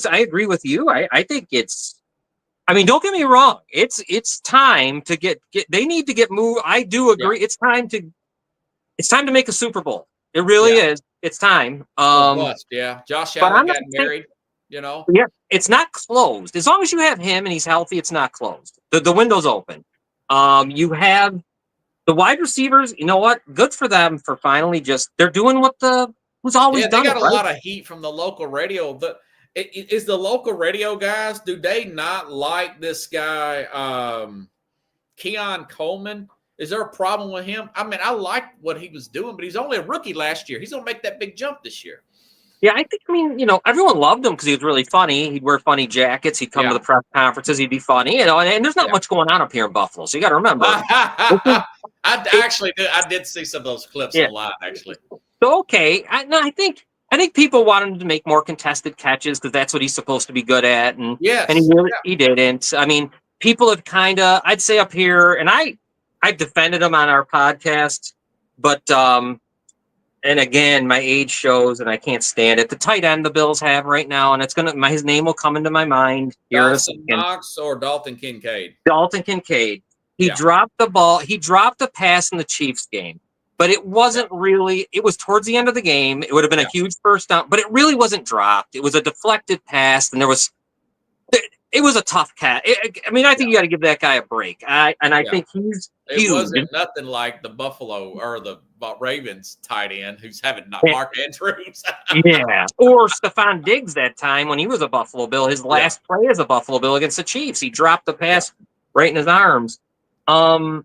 B: agree with you. I think don't get me wrong. It's time to get they need to get moved. I do agree. Yeah. It's time to make a Super Bowl. It really is. It's time.
A: Josh Allen got married,
B: Yeah, it's not closed. As long as you have him and he's healthy, it's not closed. The window's open. You have the wide receivers, you know what? Good for them for finally they're doing what who's always done.
A: They got a lot of heat from the local radio. Is the local radio guys, do they not like this guy, Keon Coleman? Is there a problem with him? I mean, I like what he was doing, but he's only a rookie last year. He's going to make that big jump this year.
B: Yeah, I think, everyone loved him because he was really funny. He'd wear funny jackets. He'd come to the press conferences. He'd be funny, and there's not much going on up here in Buffalo. So you got to remember.
A: I did see some of those clips online, actually.
B: So, okay. I think people wanted him to make more contested catches because that's what he's supposed to be good at. And he didn't. I mean, people have I'd say up here, and I defended him on our podcast, but and again, my age shows, and I can't stand it. The tight end the Bills have right now, and his name will come into my mind.
A: Dawson Knox or Dalton Kincaid?
B: Dalton Kincaid. He dropped the ball. He dropped the pass in the Chiefs game, but it wasn't really. It was towards the end of the game. It would have been a huge first down, but it really wasn't dropped. It was a deflected pass, and there was. it was a tough cat. I mean, I think you got to give that guy a break. I
A: Yeah.
B: think he's
A: It
B: huge.
A: wasn't nothing like the Buffalo or the Ravens tight end who's having not Mark Andrews.
B: Yeah. Or Stephon Diggs that time when he was a Buffalo Bill, his last play as a Buffalo Bill against the Chiefs. He dropped the pass right in his arms. No,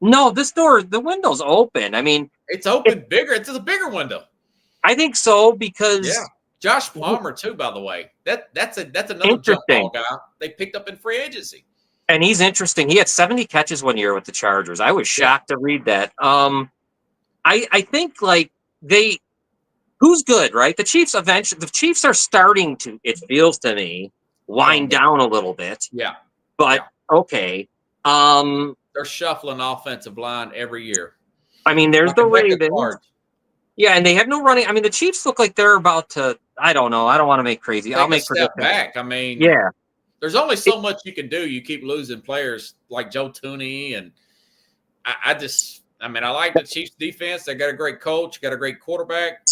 B: the window's open. I mean,
A: It's open bigger. It's a bigger window.
B: I think so because
A: Josh Palmer too, by the way. That's another jump
B: Interesting.
A: ball guy they picked up in free agency.
B: and he's interesting. He had 70 catches one year with the Chargers. I was shocked to read that. I think like who's good, right? The Chiefs are starting to, it feels to me, wind down a little bit.
A: Yeah.
B: But okay.
A: They're shuffling offensive line every year.
B: I mean, there's the Ravens.
A: Hard.
B: Yeah, and they have no running. I mean, the Chiefs look like they're about to, I don't know. I don't want to make crazy.
A: Take
B: I'll make
A: a step back. I mean,
B: yeah.
A: There's only so much you can do. You keep losing players like Joe Thuney, and I like the Chiefs defense. They got a great coach, got a great quarterback,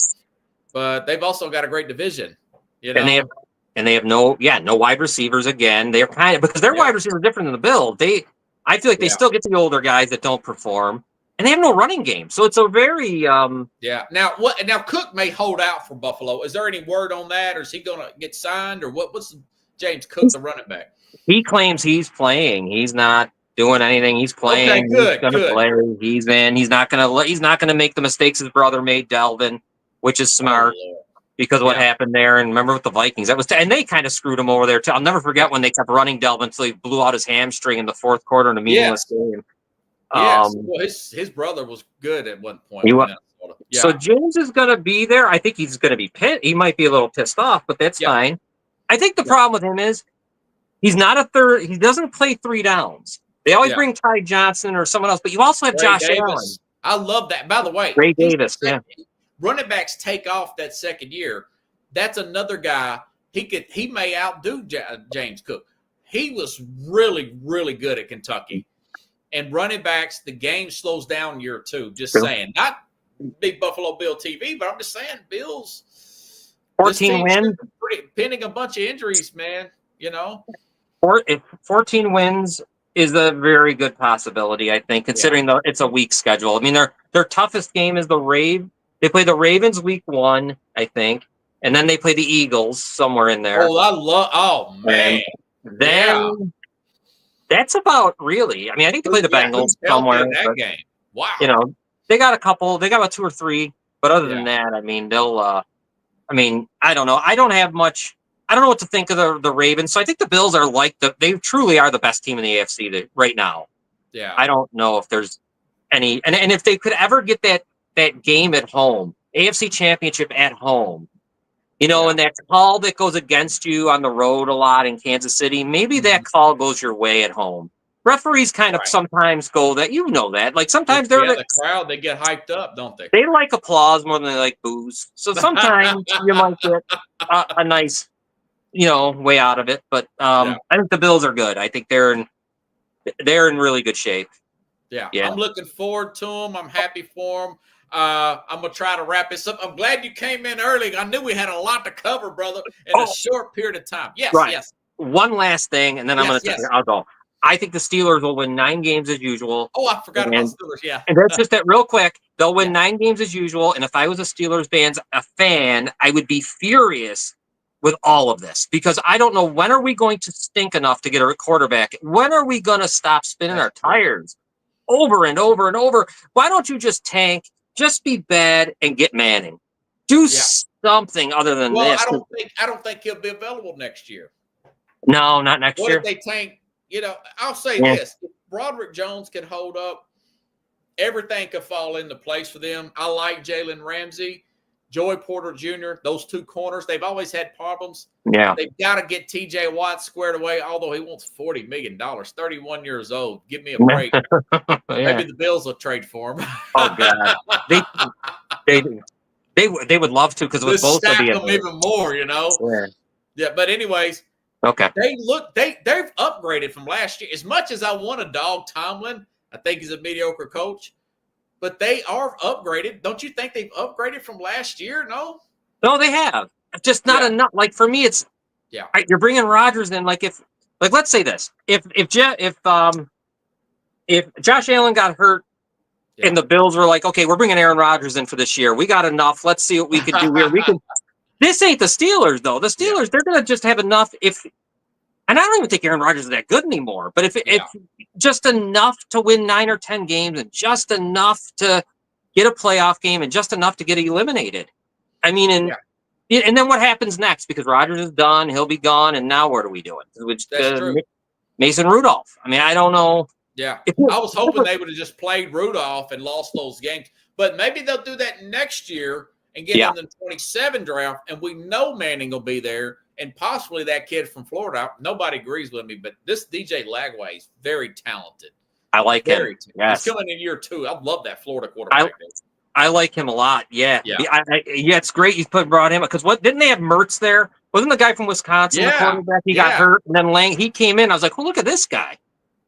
A: but they've also got a great division. You know?
B: And they have no wide receivers again. They're kind of, because their wide receivers are different than the Bills. I feel like they still get the older guys that don't perform, and they have no running game. So it's a very
A: Now Cook may hold out for Buffalo. Is there any word on that, or is he going to get signed, or what's James Cook, the running back?
B: He claims he's playing. He's not doing anything. He's playing.
A: Okay, good.
B: He's gonna play. He's in. He's not gonna make the mistakes his brother made, Delvin, which is smart. Because of what happened there, and remember with the Vikings, and they kind of screwed him over there too. I'll never forget when they kept running Delvin until he blew out his hamstring in the fourth quarter in a meaningless game.
A: Yes, well, his brother was good at one point.
B: He was. Yeah. So James is going to be there. I think he's going to be pissed. He might be a little pissed off, but that's fine. I think the problem with him is he's not a third. He doesn't play 3 downs. They always bring Ty Johnson or someone else, but you also have Josh Allen.
A: I love that. By the way,
B: Ray Davis.
A: Running backs take off that second year. That's another guy. He may outdo James Cook. He was really, really good at Kentucky. And running backs, the game slows down year 2. Just saying. Not big Buffalo Bill TV, but I'm just saying, Bills
B: 14 wins.
A: Pending a bunch of injuries, man.
B: 14 wins is a very good possibility, I think, considering it's a weak schedule. I mean, their toughest game is the Ravens. They play the Ravens week 1, I think, and then they play the Eagles somewhere in there.
A: Oh man.
B: And then that's about really. I mean, I think they play the Bengals somewhere
A: in that game.
B: Wow. They got a couple. They got about 2 or 3, but other than that, I mean, they'll. I mean, I don't know. I don't have much. I don't know what to think of the Ravens. So I think the Bills are they truly are the best team in the AFC right now.
A: Yeah.
B: I don't know if there's any, and if they could ever get that game at home, AFC Championship at home, and that call that goes against you on the road a lot in Kansas City, maybe that call goes your way at home. Referees kind of sometimes go that, that. Like sometimes they're
A: the crowd, they get hyped up, don't they?
B: They like applause more than they like boos. So sometimes you might get a nice, way out of it. But I think the Bills are good. I think they're in really good shape.
A: Yeah. I'm looking forward to them. I'm happy for them. I'm going to try to wrap this up. I'm glad you came in early. I knew we had a lot to cover, brother, in a short period of time. Yes, yes.
B: One last thing, and then I'll go. I think the Steelers will win 9 games as usual.
A: Oh, I forgot about Steelers,
B: And that's just that real quick. They'll win 9 games as usual, and if I was a Steelers fan, I would be furious with all of this because I don't know, when are we going to stink enough to get a quarterback? When are we going to stop spinning our tires over and over and over? Why don't you just tank? Just be bad and get Manning. Do something other than this.
A: I don't think he'll be available next year.
B: No, not next year.
A: What if they tank? I'll say this: if Broderick Jones can hold up, everything could fall into place for them. I like Jalen Ramsey, Joey Porter Jr. Those 2 corners, they've always had problems.
B: Yeah,
A: they've got to get T.J. Watt squared away. Although he wants $40 million, 31 years old. Give me a break. Maybe the Bills will trade for him.
B: Oh God, they would love to because with both
A: stack
B: of
A: them even more. Yeah, but anyways.
B: Okay.
A: They've upgraded from last year. As much as I want to dog Tomlin, I think he's a mediocre coach, but they are upgraded. Don't you think they've upgraded from last year? No,
B: they have. Just not enough. Like for me, it's you're bringing Rodgers in. Like like, let's say this: if Josh Allen got hurt and the Bills were like, okay, we're bringing Aaron Rodgers in for this year, we got enough. Let's see what we can do here. We can. This ain't the Steelers though. The Steelers, they're gonna just have enough. And I don't even think Aaron Rodgers is that good anymore. But if just enough to win 9 or 10 games, and just enough to get a playoff game, and just enough to get eliminated. I mean, and then what happens next? Because Rodgers is done, he'll be gone, and now what are we doing?
A: That's true.
B: Mason Rudolph. I mean, I don't know.
A: Yeah, I was hoping they would have just played Rudolph and lost those games, but maybe they'll do that next year and get in the 27 draft, and we know Manning will be there, and possibly that kid from Florida. Nobody agrees with me, but this DJ Lagway is very talented.
B: I like him. Yes.
A: He's coming in year 2. I love that Florida quarterback.
B: I like him a lot. Yeah. It's great you brought him, because didn't they have Mertz there? Wasn't the guy from Wisconsin the quarterback? He got hurt, and then Lang, he came in. I was like, well, look at this guy.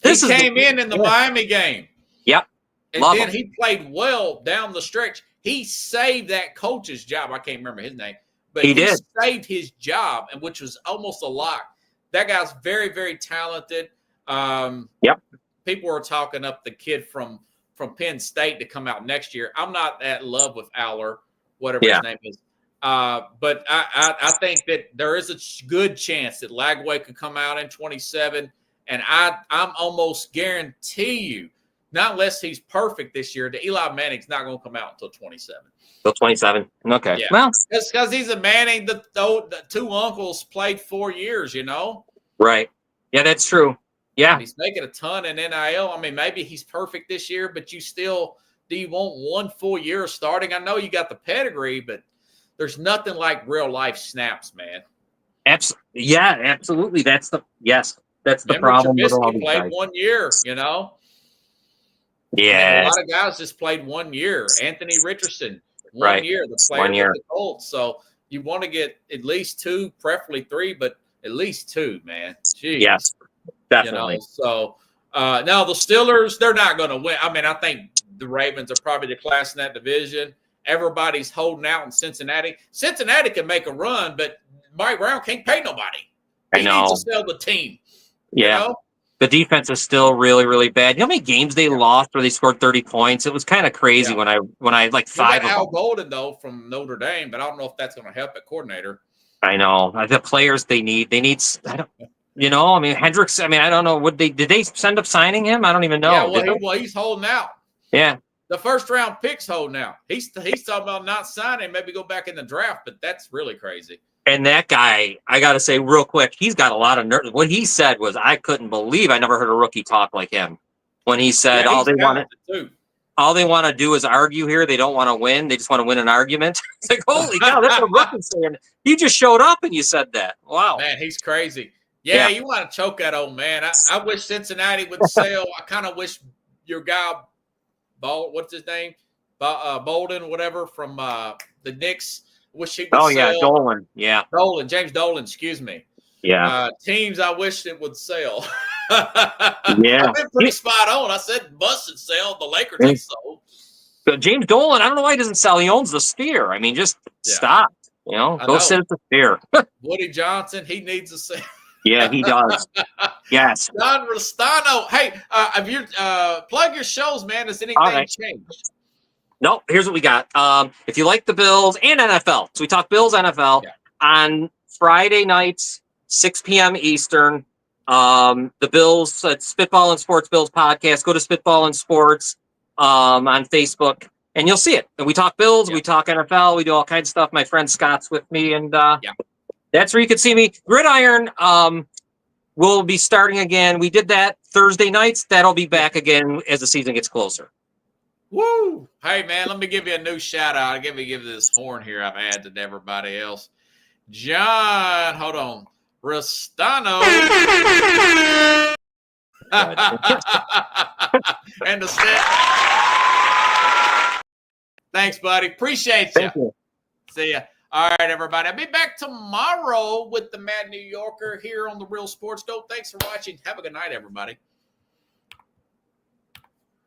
A: He came in the Miami game.
B: Yep.
A: And
B: Love
A: then
B: him.
A: he played well down the stretch. He saved that coach's job. I can't remember his name, but he did saved his job, and which was almost a lock. That guy's very, very talented. People were talking up the kid from Penn State to come out next year. I'm not in love with Aller, whatever his name is. But I think that there is a good chance that Lagway could come out in 27. And I'm almost guarantee you, not unless he's perfect this year, that Eli Manning's not going to come out until 27.
B: Till 27. Okay.
A: Yeah.
B: Well,
A: it's because he's a Manning. The 2 uncles played 4 years,
B: Right. Yeah, that's true. Yeah.
A: He's making a ton in NIL. I mean, maybe he's perfect this year, but do you want 1 full year of starting? I know you got the pedigree, but there's nothing like real life snaps, man.
B: Yeah, absolutely. That's the problem with all these
A: played
B: guys.
A: 1 year,
B: Yeah.
A: A lot of guys just played 1 year. Anthony Richardson, 1 year. The player with the Colts. So you want to get at least 2, preferably 3, but at least 2, man. Jeez.
B: Yes, definitely.
A: So now the Steelers, they're not going to win. I mean, I think the Ravens are probably the class in that division. Everybody's holding out in Cincinnati. Cincinnati can make a run, but Mike Brown can't pay nobody. He needs to sell the team.
B: Yeah. The defense is still really, really bad. You know how many games they lost where they scored 30 points? It was kind of crazy when I like 5 of
A: Al
B: them.
A: Golden, though, from Notre Dame, but I don't know if that's going to help at coordinator.
B: I know. The players they need, I mean, Hendricks, I don't know. Did they end up signing him? I don't even know.
A: Yeah, well, he's holding out.
B: Yeah.
A: The first round pick's holding out. He's talking about not signing, maybe go back in the draft, but that's really crazy.
B: And that guy, I got to say real quick, he's got a lot of nerve. What he said was, I couldn't believe I never heard a rookie talk like him. When he said all they want to do is argue here. They don't want to win. They just want to win an argument. It's like, holy cow, that's what rookie's saying. He just showed up and you said that. Wow.
A: Man, he's crazy. Yeah, you want to choke that old man. I wish Cincinnati would sell. I kind of wish your guy, what's his name? Bolden, whatever, from the Knicks. Wish he would sell.
B: Yeah, Dolan. Yeah.
A: James Dolan, excuse me.
B: Yeah.
A: Teams I wish it would sell.
B: Yeah.
A: I've been pretty spot on. I said busted sell. The Lakers ain't sold.
B: But James Dolan, I don't know why he doesn't sell. He owns the Sphere. I mean, just stop. Go sit at the Sphere.
A: Woody Johnson, he needs a sell.
B: Yeah, he does. Yes.
A: Don Restano. Hey, if you plug your shows, man, has anything changed?
B: No, here's what we got. If you like the Bills and NFL, so we talk Bills, NFL on Friday nights, 6 p.m. Eastern. The Bills, Spitball and Sports Bills podcast. Go to Spitball and Sports on Facebook, and you'll see it. And we talk Bills, we talk NFL, we do all kinds of stuff. My friend Scott's with me, and that's where you can see me. Gridiron will be starting again. We did that Thursday nights. That'll be back again as the season gets closer.
A: Woo! Hey, man, let me give you a new shout out. Give this horn here I've added to everybody else. John, hold on. Restano. And the set. Thanks, buddy. Appreciate you.
B: Thank you.
A: See ya. All right, everybody. I'll be back tomorrow with the Mad New Yorker here on The Real Sports Dope. Thanks for watching. Have a good night, everybody.